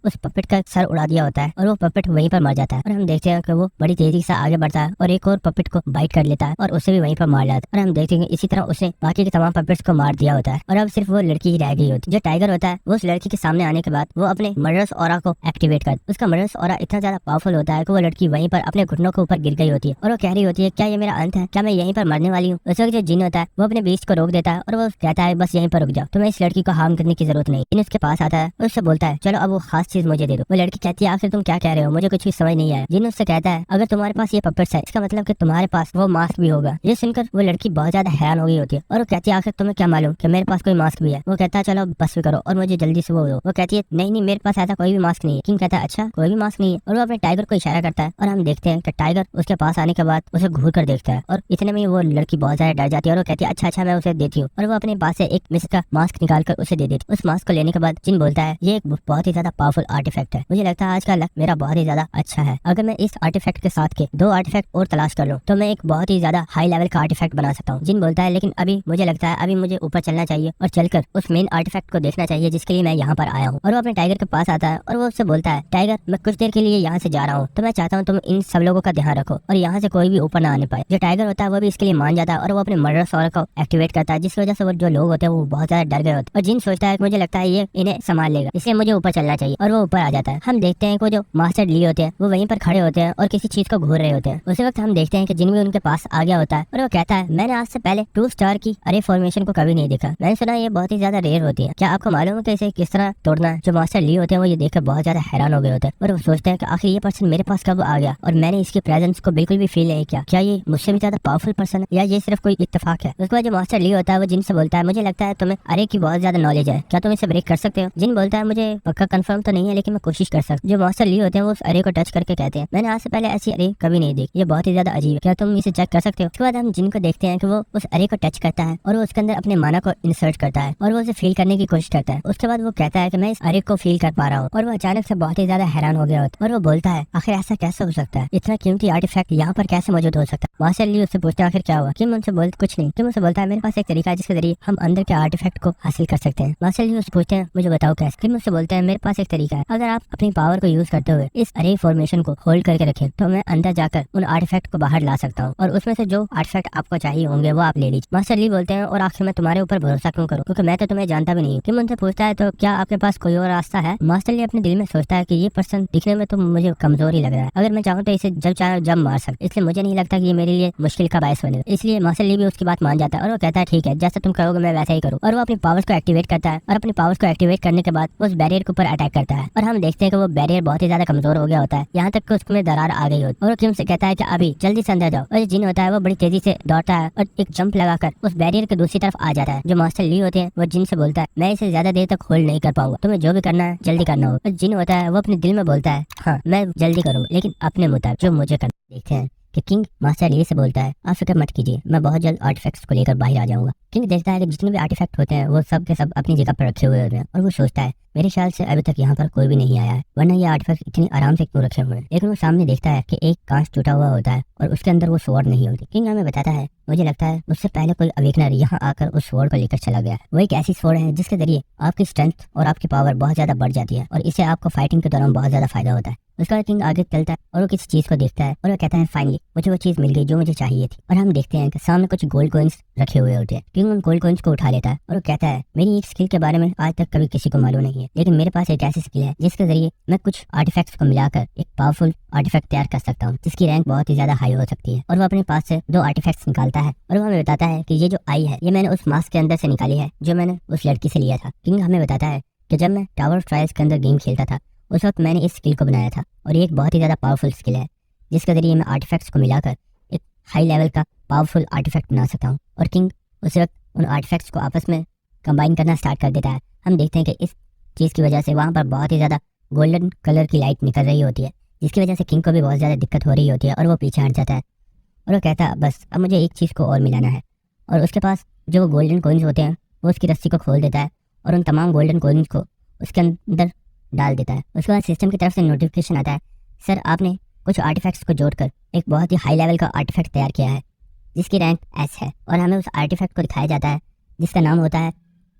[SPEAKER 1] उस पपेट का सर उड़ा दिया होता है और वो पपेट वहीं पर मर जाता है। और हम देखते हैं कि वो बड़ी तेजी से आगे बढ़ता है और एक और पपेट को बाइट कर लेता है और उसे भी वहीं पर मार जाता है। और हम देखते हैं इसी तरह उसे बाकी के तमाम पपेट्स को मार दिया होता है और अब सिर्फ वो लड़की ही रह गई होती है। जो टाइगर होता है वो उस लड़की के सामने आने के बाद वो अपने मर्डरस ऑरा को एक्टिवेट कर, उसका मर्डरस ऑरा इतना ज्यादा पावरफुल होता है कि वो लड़की वहीं पर अपने घुटनों के ऊपर गिर गई होती है और वो कह रही होती है क्या ये मेरा अंत है, क्या मैं यहीं पर मरने वाली हूँ। उस वक्त जो जिन होता है वो अपने बीस्ट को रोक देता है और वो कहता है बस यहीं पर रुक जाओ, तुम्हें इस लड़की को हार्म करने की जरूरत नहीं। जिन उसके पास आता है और उससे बोलता है चलो अब वो खास चीज मुझे दे दो। वो लड़की कहती है आखिर तुम क्या कह रहे हो, मुझे कुछ भी समझ नहीं आया। जिन उससे कहता है अगर तुम्हारे पास ये पपेट्स है इसका मतलब कि तुम्हारे पास वो मास्क भी होगा। ये सुनकर वो लड़की बहुत ज्यादा हैरान हो गई होती है और वो कहती है आखिर तुम्हें क्या मालूम कि मेरे पास कोई मास्क भी है। वो कहता है चलो बस भी करो और मुझे जल्दी से वो दो। वो कहती है नहीं मेरे पास ऐसा कोई भी मास्क नहीं है। किंग कहता है अच्छा कोई भी मास्क नहीं है और वो अपने टाइगर को इशारा करता है और हम देखते हैं कि टाइगर उसके पास आने के बाद उसे घूर कर देखता है और इतने में वो लड़की बहुत ज्यादा डर जाती है और वो कहती है अच्छा मैं उसे देती हूँ और वो अपने पास से एक मिस का मास्क निकाल कर उसे दे देती है। उस मास्क को लेने के बाद जिन बोलता है ये एक बहुत ही ज्यादा पावरफुल आर्टिफैक्ट है, मुझे लगता है आज का लक मेरा बहुत ही ज्यादा अच्छा है, अगर मैं इस आर्टिफैक्ट के साथ के 2 आर्टिफैक्ट और तलाश कर लूं तो मैं एक बहुत ही ज्यादा हाई लेवल का आर्टिफैक्ट बना सकता हूँ। जिन बोलता है लेकिन अभी मुझे लगता है अभी मुझे ऊपर चलना चाहिए और चलकर उस मेन आर्टिफैक्ट को देखना चाहिए जिसके लिए मैं यहाँ पर आया हूँ। और वो अपने टाइगर के पास आता है और वो उससे बोलता है टाइगर मैं कुछ देर के लिए यहाँ से जा रहा हूँ तो मैं चाहता हूँ तुम इन सब लोगों का ध्यान रखो और यहाँ से कोई भी ऊपर ना आने पाए। जो टाइगर होता है वो भी इसके लिए मान जाता है और वो अपने मर्डर सॉरा को एक्टिवेट करता है जिसकी वजह से वो जो लोग होते हैं वो बहुत ज्यादा डर गए होते हैं और जिन सोचता है मुझे लगता है ये इन्हें संभाल लेगा इसलिए मुझे ऊपर चलना चाहिए और वो ऊपर आ जाता है। हम देखते हैं कि वो जो मास्टर ली होते हैं वो वहीं पर खड़े होते हैं और किसी चीज को घूर रहे होते हैं। उसी वक्त हम देखते हैं कि जिन भी उनके पास आ गया होता है और वो कहता है मैंने आज से पहले 2 स्टार की अरे फॉर्मेशन को कभी नहीं देखा, मैंने सुना ये बहुत ही ज्यादा रेयर होती है, क्या आपको मालूम है कि इसे किस तरह तोड़ना है। जो मास्टर ली होते हैं वो ये देखकर बहुत ज्यादा हैरान हो गए होते हैं और वो सोचते हैं कि आखिर ये पर्सन मेरे पास कब आ गया और मैंने इसकी प्रेजेंस को बिल्कुल भी फील नहीं किया, क्या ये मुझसे भी ज्यादा पावरफुल पर्सन है या ये सिर्फ कोई इत्तेफाक है। उसके बाद जो मास्टर ली होता है वो जिन से बोलता है मुझे लगता है तुम्हें अरे की बहुत ज्यादा नॉलेज है, क्या तुम इसे ब्रेक कर सकते हो। जिन बोलता है मुझे पक्का कंफर्म तो नहीं है लेकिन मैं कोशिश कर सकता। जो मास्टर ली होते हैं वो उस अरे को टच करके कहते हैं मैंने आज से पहले ऐसी अरे कभी नहीं देखी, ये बहुत ही ज्यादा अजीब है, क्या तुम इसे चेक कर सकते हो। उसके बाद हम जिनको देखते हैं कि वो उस अरे को टच करता है और वो उसके अंदर अपने माना को इंसर्ट करता है और वो उसे फील करने की कोशिश करता है। उसके बाद वो कहता है कि मैं इस अरे को फील कर पा रहा हूँ और वो अचानक से बहुत ही ज्यादा हैरान हो गया होता है और वो बोलता है आखिर ऐसा कैसे हो सकता है, इतना कीमती आर्टिफैक्ट यहाँ पर कैसे मौजूद हो सकता है। मास्टर ली उससे पूछता है आखिर क्या हुआ। किम उनसे बोलते कुछ नहीं। किम उसे बोलता है मेरे पास एक तरीका है जिसके जरिए हम अंदर के आर्टिफैक्ट को हासिल कर सकते हैं। मास्टर ली उससे पूछते हैं मुझे बताओ कैसे। किम उससे बोलते हैं मेरे पास एक तरीका है, अगर आप अपनी पावर को यूज करते हुए इस अरे फॉर्मेशन को होल्ड करके रखें तो मैं अंदर जाकर उन आर्टिफैक्ट को बाहर ला सकता हूँ और उसमें से जो आर्टिफैक्ट आपको चाहिए होंगे वो आप ले लीजिए। मास्टर ली बोलते हैं और आखिर मैं तुम्हारे ऊपर भरोसा क्यों करूँ क्योंकि मैं तो तुम्हें जानता भी नहीं हूँ। किम उनसे पूछता है तो क्या आपके पास कोई और रास्ता है। मास्टर ली अपने दिल में सोचता है कि ये पर्सन दिखने में तो मुझे कमजोर ही लग रहा है, अगर मैं चाहूँ तो इसे जब चाहे जब मार सकता, इसलिए मुझे नहीं लगता कि ये मेरे लिए मुश्किल का बायस बनेगा। इसलिए मास्टर ली भी उसकी बात मान जाता है और वो कहता है ठीक है जैसा तुम कहोगे मैं वैसा ही करूँ। और वो अपनी पावर्स को एक्टिवेट करता है और अपनी पावर्स को एक्टिवेट करने के बाद उस बैरियर के ऊपर अटैक करता है और हम देखते हैं कि वो बैरियर बहुत ही ज्यादा कमजोर हो गया होता है, यहाँ तक कि उसमें दरार आ गई होती है। और वो किम से कहता है कि अभी जल्दी से अंदर जाओ और जिन होता है वो बड़ी तेजी से दौड़ता है और एक जंप लगाकर उस बैरियर के दूसरी तरफ आ जाता है। जो मास्टर ली होते हैं वो जिन से बोलता है मैं इसे ज्यादा देर तक होल्ड नहीं कर पाऊंगा, तुम्हें जो भी करना है जल्दी करना होगा। और जिन होता है वो अपने दिल में बोलता है हाँ मैं जल्दी करूंगा लेकिन अपने मुताबिक जो मुझे करना। देखते हैं कि किंग मास्टर ली से बोलता है आप फिक्र मत कीजिए मैं बहुत जल्द आर्टिफैक्ट्स को लेकर बाहर आ जाऊंगा। किंग देखता है कि जितने भी आर्टिफैक्ट होते हैं वो सब के सब अपनी जगह पर रखे हुए होते हैं और वो सोचता है मेरे ख्याल से अभी तक यहाँ पर कोई भी नहीं आया है वरना ये आर्टिफैक्ट इतनी आराम से क्यों रखे हुए हैं। लेकिन वो सामने देखता है कि एक कांच टूटा हुआ होता है और उसके अंदर वो स्वॉर्ड नहीं होती। किंग हमें बताता है मुझे लगता है उससे पहले कोई अवेकनर यहाँ आकर उस स्वॉर्ड को लेकर चला गया। वो एक ऐसी स्वॉर्ड है जिसके जरिए आपकी स्ट्रेंथ और आपकी पावर बहुत ज्यादा बढ़ जाती है और इससे आपको फाइटिंग के दौरान बहुत ज्यादा फायदा होता है। उसका किंग आगे चलता है और वो किसी चीज को देखता है और वो कहता है फाइनली मुझे वो चीज मिल गई जो मुझे चाहिए थी। और हम देखते हैं कि सामने कुछ गोल्ड कॉइंस रखे हुए होते हैं। किंग उन गोल्ड कॉइंस को उठा लेता है और वो कहता है मेरी एक स्किल के बारे में आज तक कभी किसी को मालूम नहीं है लेकिन मेरे पास एक ऐसी स्किल है जिसके जरिए मैं कुछ आर्टिफैक्ट्स को मिलाकर एक पावरफुल आर्टिफैक्ट तैयार कर सकता हूँ जिसकी रैंक बहुत ही ज्यादा हाई हो सकती है। और वो अपने पास से 2 आर्टिफैक्ट्स निकालता है और वो हमें बताता है कि ये जो आई है ये मैंने उस मास्क के अंदर से निकाली है जो मैंने उस लड़की से लिया था। किंग हमें बताता है कि जब मैं टावर ऑफ ट्रायल्स के अंदर गेम खेलता था उस वक्त मैंने इस स्किल को बनाया था और ये एक बहुत ही ज्यादा पावरफुल स्किल है जिसके जरिए मैं आर्टिफैक्ट्स को मिलाकर एक हाई लेवल का पावरफुल आर्टिफैक्ट बना सकता हूँ। और किंग उस वक्त उन आर्टिफैक्ट्स को आपस में कंबाइन करना स्टार्ट कर देता है। हम देखते हैं कि इस चीज़ की वजह से वहाँ पर बहुत ही ज़्यादा गोल्डन कलर की लाइट निकल रही होती है, जिसकी वजह से किंग को भी बहुत ज़्यादा दिक्कत हो रही होती है और वो पीछे हट जाता है और वो कहता है बस अब मुझे एक चीज़ को और मिलाना है। और उसके पास जो वो गोल्डन कॉइन्स होते हैं वो उसकी रस्सी को खोल देता है और उन तमाम गोल्डन कॉइन्स को उसके अंदर डाल देता है। उसके बाद सिस्टम की तरफ से नोटिफिकेशन आता है, सर आपने कुछ आर्टिफैक्ट्स को जोड़कर एक बहुत ही हाई लेवल का आर्टिफैक्ट तैयार किया है जिसकी रैंक एस है। और हमें उस आर्टिफैक्ट को दिखाया जाता है जिसका नाम होता है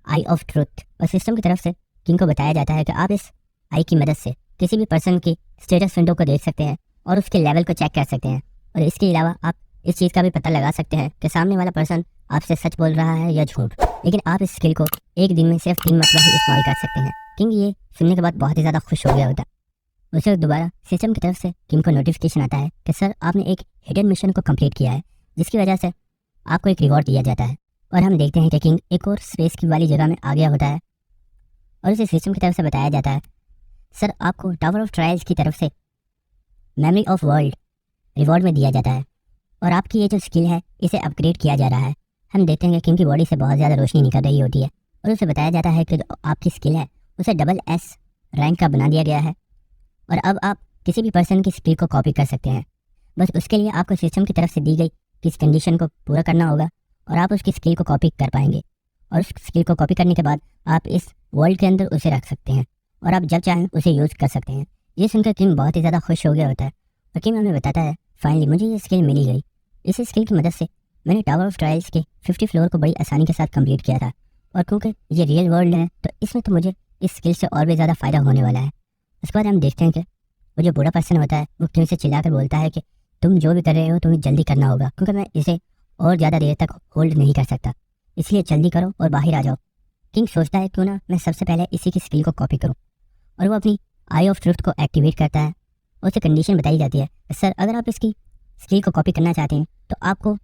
[SPEAKER 1] आई ऑफ ट्रुथ। और सिस्टम की तरफ से किंग को बताया जाता है कि आप इस आई की मदद से किसी भी पर्सन की स्टेटस विंडो को देख सकते हैं और उसके लेवल को चेक कर सकते हैं। और इसके अलावा आप इस चीज़ का भी पता लगा सकते हैं कि सामने वाला पर्सन आपसे सच बोल रहा है या झूठ। लेकिन आप इस स्किल को एक दिन में सिर्फ 3 मरतबा ही इस्तेमाल कर सकते हैं। किंग ये सुनने के बाद बहुत ही ज़्यादा खुश हो गया होता है। उसे दोबारा सिस्टम की तरफ से किंग को नोटिफिकेशन आता है कि सर आपने एक हिडन मिशन को कंप्लीट किया है जिसकी वजह से आपको एक रिवॉर्ड दिया जाता है। और हम देखते हैं कि किंग एक और स्पेस की वाली जगह में आ गया होता है और उसे सिस्टम की तरफ से बताया जाता है, सर आपको टावर ऑफ ट्रायल्स की तरफ से मेमोरी ऑफ वर्ल्ड रिवॉर्ड में दिया जाता है और आपकी ये जो स्किल है इसे अपग्रेड किया जा रहा है। हम देखते हैं कि किंग की बॉडी से बहुत ज़्यादा रोशनी निकल रही होती है और उसे बताया जाता है कि जो आपकी स्किल है उसे डबल एस रैंक का बना दिया गया है और अब आप किसी भी पर्सन की स्किल को कॉपी कर सकते हैं। बस उसके लिए आपको सिस्टम की तरफ से दी गई किस कंडीशन को पूरा करना होगा और आप उसकी स्किल को कॉपी कर पाएंगे। और उस स्किल को कॉपी करने के बाद आप इस वर्ल्ड के अंदर उसे रख सकते हैं और आप जब चाहें उसे यूज़ कर सकते हैं। ये सुनकर किंग बहुत ही ज़्यादा खुश हो गया होता है और किंग हमें बताता है फाइनली मुझे ये स्किल मिली गई। इस स्किल की मदद से मैंने टावर ऑफ ट्रायल्स के 50 फ्लोर को बड़ी आसानी के साथ कंप्लीट किया था और क्योंकि ये रियल वर्ल्ड है तो इसमें तो मुझे इस स्किल से और भी ज़्यादा फ़ायदा होने वाला है। उसके बाद हम देखते हैं कि वो जो बूढ़ा पर्सन होता है वो किंग से चिल्लाकर बोलता है कि तुम जो भी कर रहे हो तुम्हें जल्दी करना होगा क्योंकि मैं इसे और ज़्यादा देर तक होल्ड नहीं कर सकता, इसलिए जल्दी करो और बाहर आ जाओ। किंग सोचता है क्यों ना मैं सबसे पहले इसी की स्किल को कॉपी करूँ और वो अपनी आई ऑफ ट्रुथ को एक्टिवेट करता है और उसे कंडीशन बताई जाती है, सर अगर आप इसकी स्किल को कॉपी करना चाहते हैं तो आपको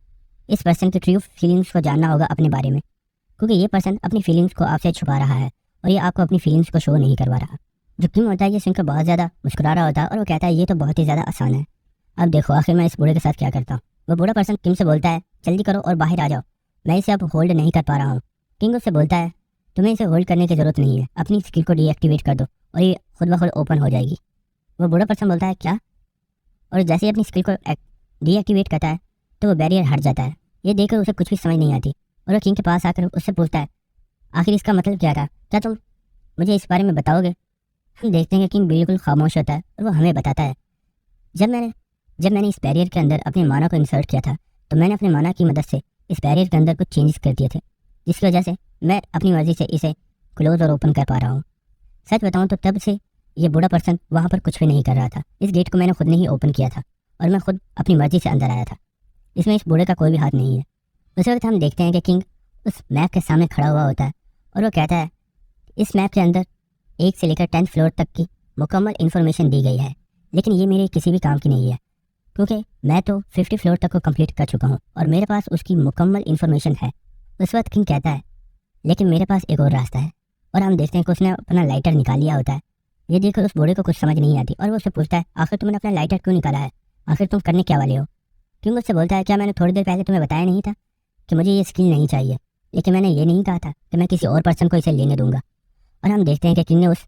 [SPEAKER 1] इस पर्सन की ट्रू फीलिंग्स को जानना होगा अपने बारे में क्योंकि ये पर्सन अपनी फीलिंग्स को आपसे छुपा रहा है और ये आपको अपनी फीलिंग्स को शो नहीं करवा रहा। जो किंग होता है ये सुनकर बहुत ज़्यादा मुस्कुरा रहा होता है और वो कहता है ये तो बहुत ही ज़्यादा आसान है, अब देखो आखिर मैं इस बूढ़े के साथ क्या करता हूँ। वो बूढ़ा पर्सन किंग से बोलता है जल्दी करो और बाहर आ जाओ, मैं इसे अब होल्ड नहीं कर पा रहा हूँ। किंग उससे बोलता है तुम्हें इसे होल्ड करने की ज़रूरत नहीं है, अपनी स्किल को डीएक्टिवेट कर दो और ये खुद ब खुद ओपन हो जाएगी। वो बूढ़ा पर्सन बोलता है क्या, और जैसे ही अपनी स्किल को डीएक्टिवेट करता है तो वो बैरियर हट जाता है। ये देखकर उसे कुछ भी समझ नहीं आती और वो किंग के पास आकर उससे पूछता है आखिर इसका मतलब क्या था, क्या तुम मुझे इस बारे में बताओगे। हम देखते हैं कि किंग बिल्कुल खामोश होता है और वो हमें बताता है जब मैंने इस बैरियर के अंदर अपने माना को इंसर्ट किया था तो मैंने अपने माना की मदद से इस बैरियर के अंदर कुछ चेंजेस कर दिए थे जिसकी वजह से मैं अपनी मर्जी से इसे क्लोज और ओपन कर पा रहा हूँ। सच बताऊँ तो तब से ये बूढ़ा पर्सन वहाँ पर कुछ भी नहीं कर रहा था, इस गेट को मैंने खुद ने ही ओपन किया था और मैं खुद अपनी मर्जी से अंदर आया था, इसमें इस बूढ़े का कोई भी हाथ नहीं है। उस वक्त हम देखते हैं कि किंग उस मैप के सामने खड़ा हुआ होता है और वो कहता है इस मैप के अंदर 1 से लेकर 10th फ्लोर तक की मुकम्मल इन्फॉर्मेशन दी गई है, लेकिन ये मेरे किसी भी काम की नहीं है क्योंकि मैं तो 50 फ्लोर तक को कंप्लीट कर चुका हूँ और मेरे पास उसकी मुकम्मल इन्फॉर्मेशन है। उस वक्त किंग कहता है लेकिन मेरे पास एक और रास्ता है और हम देखते हैं कि उसने अपना लाइटर निकाल लिया होता है। ये देखकर उस बूढ़े को कुछ समझ नहीं आती और वो उससे पूछता है आखिर तुमने अपना लाइटर क्यों निकाला है, आखिर तुम करने क्या वाले हो। किंग उससे बोलता है क्या मैंने थोड़ी देर पहले तुम्हें बताया नहीं था कि मुझे ये स्किल नहीं चाहिए, लेकिन मैंने ये नहीं कहा था कि मैं किसी और पर्सन को इसे लेने दूंगा। और हम देखते हैं कि किंग ने उस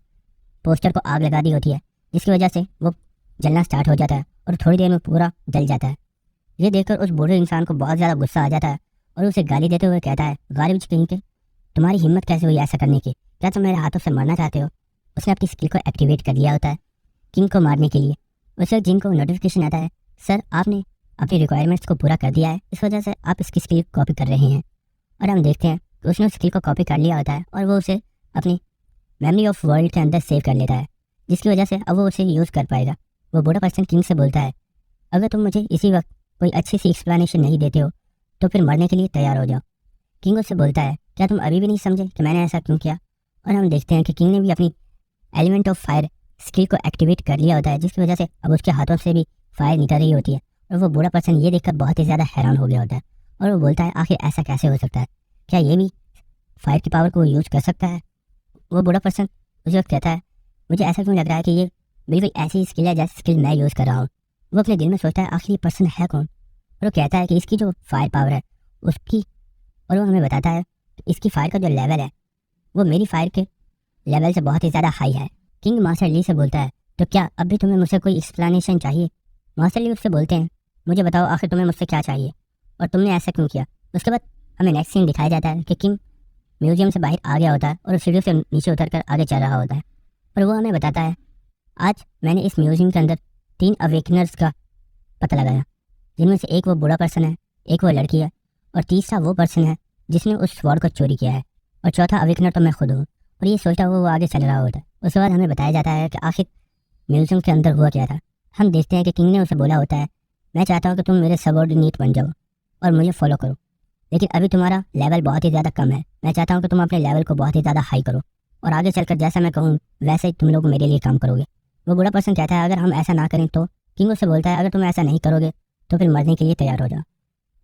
[SPEAKER 1] पोस्टर को आग लगा दी होती है जिसकी वजह से वो जलना स्टार्ट हो जाता है और थोड़ी देर में पूरा जल जाता है। ये देखकर उस बूढ़े इंसान को बहुत ज़्यादा गुस्सा आ जाता है और उसे गाली देते हुए कहता है गालिब कहीं के तुम्हारी हिम्मत कैसे हुई ऐसा करने की, क्या तुम मेरे हाथों से मरना चाहते हो। उसने अपनी स्किल को एक्टिवेट कर लिया होता है किंग को मारने के लिए। उस वक्त जिंग को नोटिफिकेशन आता है सर आपने अपनी रिक्वायरमेंट्स को पूरा कर दिया है, इस वजह से आप इसकी स्किल कॉपी कर रहे हैं। और हम देखते हैं कि उसने उस स्किल को कॉपी कर लिया होता है और वो उसे अपनी मेमोरी ऑफ वर्ल्ड के अंदर सेव कर लेता है जिसकी वजह से अब वो उसे यूज़ कर पाएगा। वो बूढ़ा पर्सन किंग से बोलता है अगर तुम मुझे इसी वक्त कोई अच्छी सी एक्सप्लेनेशन नहीं देते हो तो फिर मरने के लिए तैयार हो जाओ। किंग उससे बोलता है क्या तुम अभी भी नहीं समझे कि मैंने ऐसा क्यों किया। और हम देखते हैं कि किंग ने भी अपनी एलिमेंट ऑफ फायर स्किल को एक्टिवेट कर लिया होता है जिसकी वजह से अब उसके हाथों से भी फायर निकल रही होती है और वो बूढ़ा पर्सन ये देखकर बहुत ही ज़्यादा हैरान हो गया होता है और वो बोलता है आखिर ऐसा कैसे हो सकता है, क्या ये भी फायर की पावर को यूज़ कर सकता है। वो बूढ़ा पर्सन उस वक्त कहता है मुझे ऐसा क्यों लग रहा है कि ये बिल्कुल ऐसी स्किल है जैसी स्किल मैं यूज़ कर रहा हूँ। वो अपने दिल में सोचता है आखिर ये पर्सन है कौन, और वो कहता है कि इसकी जो फायर पावर है उसकी, और वो हमें बताता है कि इसकी फायर का जो लेवल है वो मेरी फायर के लेवल से बहुत ही ज़्यादा हाई है। किंग मास्टर ली से बोलता है, तो क्या अब भी तुम्हें मुझसे कोई एक्सप्लेनेशन चाहिए? मास्टर ली उससे बोलते हैं, मुझे बताओ आखिर तुम्हें मुझसे क्या चाहिए और तुमने ऐसा क्यों किया। उसके बाद हमें नेक्स्ट सीन दिखाया जाता है कि किंग म्यूजियम से बाहर आ गया होता है और सीढ़ियों से नीचे उतरकर आगे चल रहा होता है और वो हमें बताता है, आज मैंने इस म्यूजियम के अंदर 3 अवेकनर्स का पता लगाया, जिनमें से एक वो बूढ़ा पर्सन है, एक वो लड़की है और तीसरा वो पर्सन है जिसने उस स्वॉर्ड को चोरी किया है और चौथा अवेकनर तो मैं खुद हूँ। और ये सोचता हुआ वो आगे चल रहा होता है। उसके बाद हमें बताया जाता है कि आखिर म्यूजियम के अंदर हुआ क्या था। हम देखते हैं कि किंग ने उसे बोला होता है, मैं चाहता हूँ कि तुम मेरे सबऑर्डिनेट बन जाओ और मुझे फॉलो करो, लेकिन अभी तुम्हारा लेवल बहुत ही ज़्यादा कम है। मैं चाहता हूँ कि तुम अपने लेवल को बहुत ही ज़्यादा हाई करो और आगे चलकर जैसा मैं कहूँ वैसे ही तुम लोग मेरे लिए काम करोगे। वो बूढ़ा पर्सन कहता है, अगर हम ऐसा ना करें तो? किंग उससे बोलता है, अगर तुम ऐसा नहीं करोगे तो फिर मरने के लिए तैयार हो जाओ।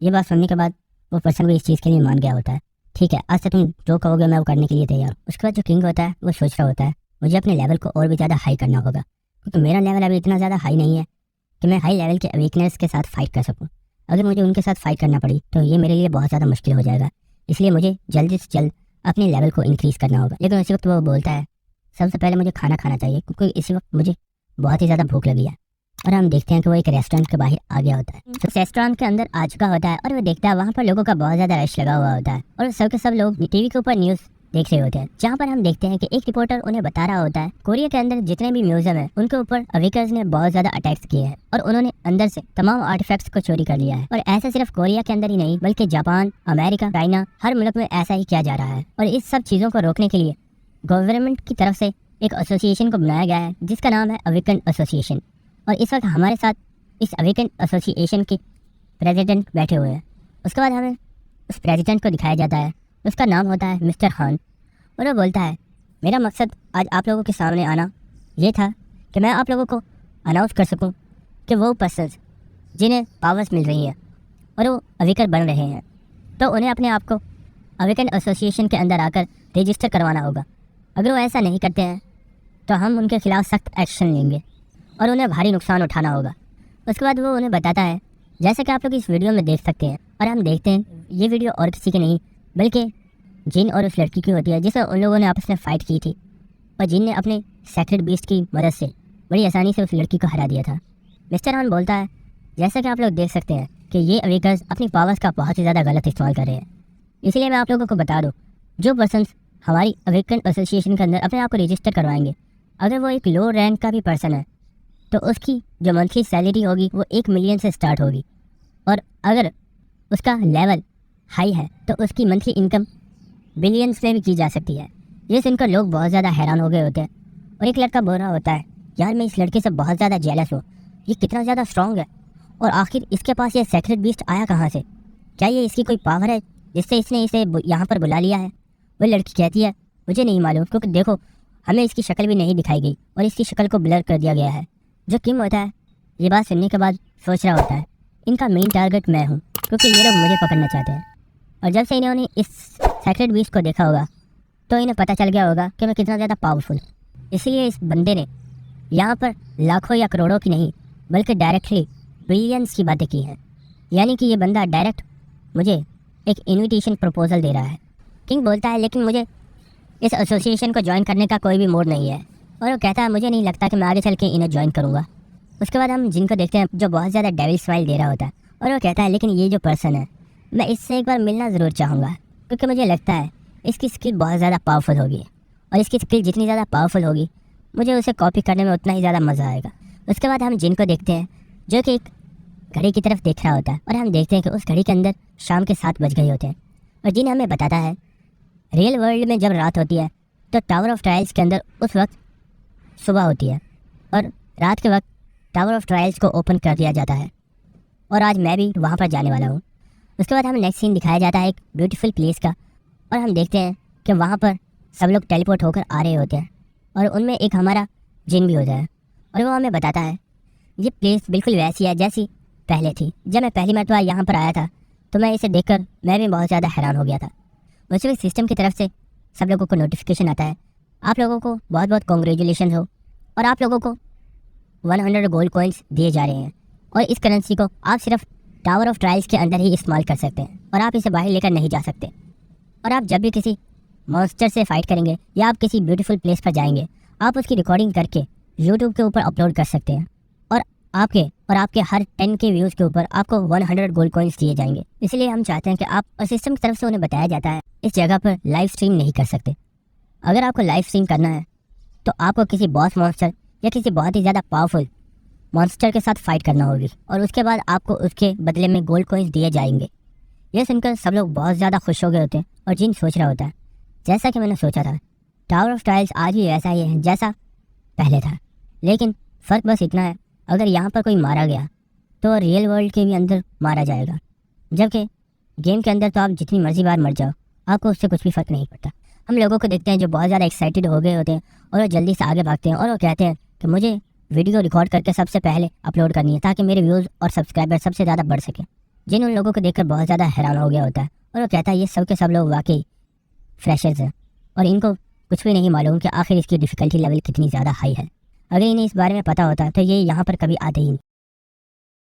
[SPEAKER 1] ये बात सुनने के बाद वो पर्सन भी इस चीज़ के लिए मान गया होता है। ठीक है, आज से तुम जो कहोगे मैं वो करने के लिए तैयार हूँ। उसके बाद जो किंग होता है वो सोच रहा होता है, मुझे अपने लेवल को और भी ज़्यादा हाई करना होगा, क्योंकि मेरा लेवल अभी इतना ज़्यादा हाई नहीं है कि मैं हाई लेवल के अवेकनर्स के साथ फाइट कर सकूँ। अगर मुझे उनके साथ फाइट करना पड़ी तो ये मेरे लिए बहुत ज़्यादा मुश्किल हो जाएगा, इसलिए मुझे जल्दी से जल्द अपने लेवल को इंक्रीज़ करना होगा। लेकिन उसी वक्त वो बोलता है, सबसे पहले मुझे खाना खाना चाहिए, क्योंकि इसी वक्त मुझे बहुत ही ज़्यादा भूख लगी है। और हम देखते हैं कि वो एक रेस्टोरेंट के बाहर आ गया होता है। तो रेस्टोरेंट के अंदर आ चुका होता है और वो देखता है वहाँ पर लोगों का बहुत ज़्यादा रश लगा हुआ होता है और सब के सब लोग टीवी के ऊपर न्यूज़ देख रहे होते हैं, जहाँ पर हम देखते हैं कि एक रिपोर्टर उन्हें बता रहा होता है, कोरिया के अंदर जितने भी म्यूजियम है उनके ऊपर अवेकर्स ने बहुत ज्यादा अटैक्स किए हैं और उन्होंने अंदर से तमाम आर्टिफैक्ट्स को चोरी कर लिया है। और ऐसा सिर्फ कोरिया के अंदर ही नहीं बल्कि जापान, अमेरिका, चाइना, हर मुल्क में ऐसा ही किया जा रहा है। और इस सब चीज़ों को रोकने के लिए गवर्नमेंट की तरफ से एक एसोसिएशन को बनाया गया है जिसका नाम है अवेकन एसोसिएशन। और इस वक्त हमारे साथ इस अवेकन एसोसिएशन के प्रेसिडेंट बैठे हुए हैं। उसके बाद हमें उस प्रेसिडेंट को दिखाया जाता है, उसका नाम होता है मिस्टर खान। और वो बोलता है, मेरा मकसद आज आप लोगों के सामने आना ये था कि मैं आप लोगों को अनाउंस कर सकूं कि वो पर्सन्स जिन्हें पावर्स मिल रही हैं और वो अवेकर बन रहे हैं, तो उन्हें अपने आप को अवेकन एसोसिएशन के अंदर आकर रजिस्टर करवाना होगा। अगर वो ऐसा नहीं करते हैं तो हम उनके खिलाफ सख्त एक्शन लेंगे और उन्हें भारी नुकसान उठाना होगा। उसके बाद वो उन्हें बताता है, जैसे कि आप लोग इस वीडियो में देख सकते हैं। और हम देखते हैं ये वीडियो और किसी की नहीं बल्कि जिन और उस लड़की की होती है जिसे उन लोगों ने आपस में फ़ाइट की थी और जिन ने अपने सेक्रेट बीस्ट की मदद से बड़ी आसानी से उस लड़की को हरा दिया था। मिस्टर हान बोलता है, जैसा कि आप लोग देख सकते हैं कि ये अवेकर्स अपनी पावर्स का बहुत ही ज़्यादा गलत इस्तेमाल कर रहे हैं, इसलिए मैं आप लोगों को बता दूँ, जो पर्सन्स हमारी अवेकन एसोसिएशन के अंदर अपने आप को रजिस्टर करवाएंगे, अगर वो एक लो रैंक का भी पर्सन है तो उसकी जो मंथली सैलरी होगी वो 1 मिलियन से स्टार्ट होगी। और अगर उसका लेवल हाई है तो उसकी मंथली इनकम बिलियंस में भी की जा सकती है। ये सुनकर लोग बहुत ज़्यादा हैरान हो गए होते हैं। और एक लड़का बोल रहा होता है, यार मैं इस लड़के से बहुत ज़्यादा जेलस हूँ, ये कितना ज़्यादा स्ट्रॉन्ग है और आखिर इसके पास ये सेक्रेट बीस्ट आया कहाँ से? क्या ये इसकी कोई पावर है जिससे इसने इसे यहाँ पर बुला लिया है? वो लड़की कहती है, मुझे नहीं मालूम, क्योंकि देखो हमें इसकी शक्ल भी नहीं दिखाई गई और इसकी शक्ल को ब्लर कर दिया गया है। जो किम होता है ये बात सुनने के बाद सोच रहा होता है, इनका मेन टारगेट मैं हूँ, क्योंकि ये लोग मुझे पकड़ना चाहते हैं। और जब से इन्होंने इस सेक्रेट बीस्ट को देखा होगा तो इन्हें पता चल गया होगा कि मैं कितना ज़्यादा पावरफुल। इसलिए इस बंदे ने यहाँ पर लाखों या करोड़ों की नहीं बल्कि डायरेक्टली बिलियंस की बातें की हैं। यानी कि ये बंदा डायरेक्ट मुझे एक इनविटेशन प्रपोजल दे रहा है। किंग बोलता है, लेकिन मुझे इस एसोसिएशन को ज्वाइन करने का कोई भी मूड नहीं है। और वो कहता है, मुझे नहीं लगता कि मैं आगे चल के इन्हें ज्वाइन करूँगा। उसके बाद हम जिनको देखते हैं जो बहुत ज़्यादा डेविल स्माइल दे रहा होता है और वो कहता है, लेकिन ये जो पर्सन है मैं इससे एक बार मिलना ज़रूर चाहूँगा, क्योंकि मुझे लगता है इसकी स्किल बहुत ज़्यादा पावरफुल होगी और इसकी स्किल जितनी ज़्यादा पावरफुल होगी मुझे उसे कॉपी करने में उतना ही ज़्यादा मज़ा आएगा। उसके बाद हम जिनको देखते हैं जो कि एक घड़ी की तरफ देख रहा होता है और हम देखते हैं कि उस घड़ी के अंदर शाम के 7 बज गए होते हैं। और जिन हमें बताता है, रियल वर्ल्ड में जब रात होती है तो टावर ऑफ ट्रायल्स के अंदर उस वक्त सुबह होती है और रात के वक्त टावर ऑफ ट्रायल्स को ओपन कर दिया जाता है और आज मैं भी वहाँ पर जाने वाला हूँ। उसके बाद हमें नेक्स्ट सीन दिखाया जाता है एक ब्यूटीफुल प्लेस का और हम देखते हैं कि वहाँ पर सब लोग टेलीपोर्ट होकर आ रहे होते हैं और उनमें एक हमारा जिन भी होता है और वो हमें बताता है, ये प्लेस बिल्कुल वैसी है जैसी पहले थी। जब मैं पहली मरतबा यहाँ पर आया था तो मैं इसे देखकर मैं भी बहुत ज़्यादा हैरान हो गया था। वैसे भी सिस्टम की तरफ से सब लोगों को नोटिफिकेशन आता है, आप लोगों को बहुत बहुत कॉन्ग्रेचुलेशन हो और आप लोगों को 100 गोल्ड कॉइन्स दिए जा रहे हैं और इस करेंसी को आप सिर्फ टावर ऑफ ट्रायल्स के अंदर ही इस्तेमाल कर सकते हैं और आप इसे बाहर लेकर नहीं जा सकते। और आप जब भी किसी मॉन्स्टर से फाइट करेंगे या आप किसी ब्यूटीफुल प्लेस पर जाएंगे, आप उसकी रिकॉर्डिंग करके यूट्यूब के ऊपर अपलोड कर सकते हैं और आपके हर 10 के व्यूज़ के ऊपर आपको 100 गोल्ड कॉइन्स दिए जाएंगे। इसलिए हम चाहते हैं कि आप, और सिस्टम की तरफ से उन्हें बताया जाता है इस जगह पर लाइव स्ट्रीम नहीं कर सकते। अगर आपको लाइव स्ट्रीम करना है तो आपको किसी बॉस मॉन्स्टर या किसी बहुत ही ज़्यादा पावरफुल मॉन्स्टर के साथ फाइट करना होगी और उसके बाद आपको उसके बदले में गोल्ड कॉइन्स दिए जाएंगे। यह सुनकर सब लोग बहुत ज़्यादा खुश हो गए होते हैं और जिन सोच रहा होता है जैसा कि मैंने सोचा था, टावर ऑफ ट्रायल्स आज भी ऐसा ही है जैसा पहले था, लेकिन फ़र्क बस इतना है, अगर यहाँ पर कोई मारा गया तो रियल वर्ल्ड के भी अंदर मारा जाएगा, जबकि गेम के अंदर तो आप जितनी मर्जी बार मर जाओ आपको उससे कुछ भी फ़र्क नहीं पड़ता। हम लोगों को देखते हैं जो बहुत ज़्यादा एक्साइटेड हो गए होते हैं और वो जल्दी से आगे भागते हैं और वो कहते हैं कि मुझे वीडियो रिकॉर्ड करके सबसे पहले अपलोड करनी है ताकि मेरे व्यूज़ और सब्सक्राइबर सबसे ज़्यादा बढ़ सके। जिन उन लोगों को देखकर बहुत ज़्यादा हैरान हो गया होता है और वो कहता है ये सब के सब लोग वाकई फ्रेशर्स हैं और इनको कुछ भी नहीं मालूम कि आखिर इसकी डिफ़िकल्टी लेवल कितनी ज़्यादा हाई है। अगर इन्हें इस बारे में पता होता तो ये यहाँ पर कभी आते ही नहीं।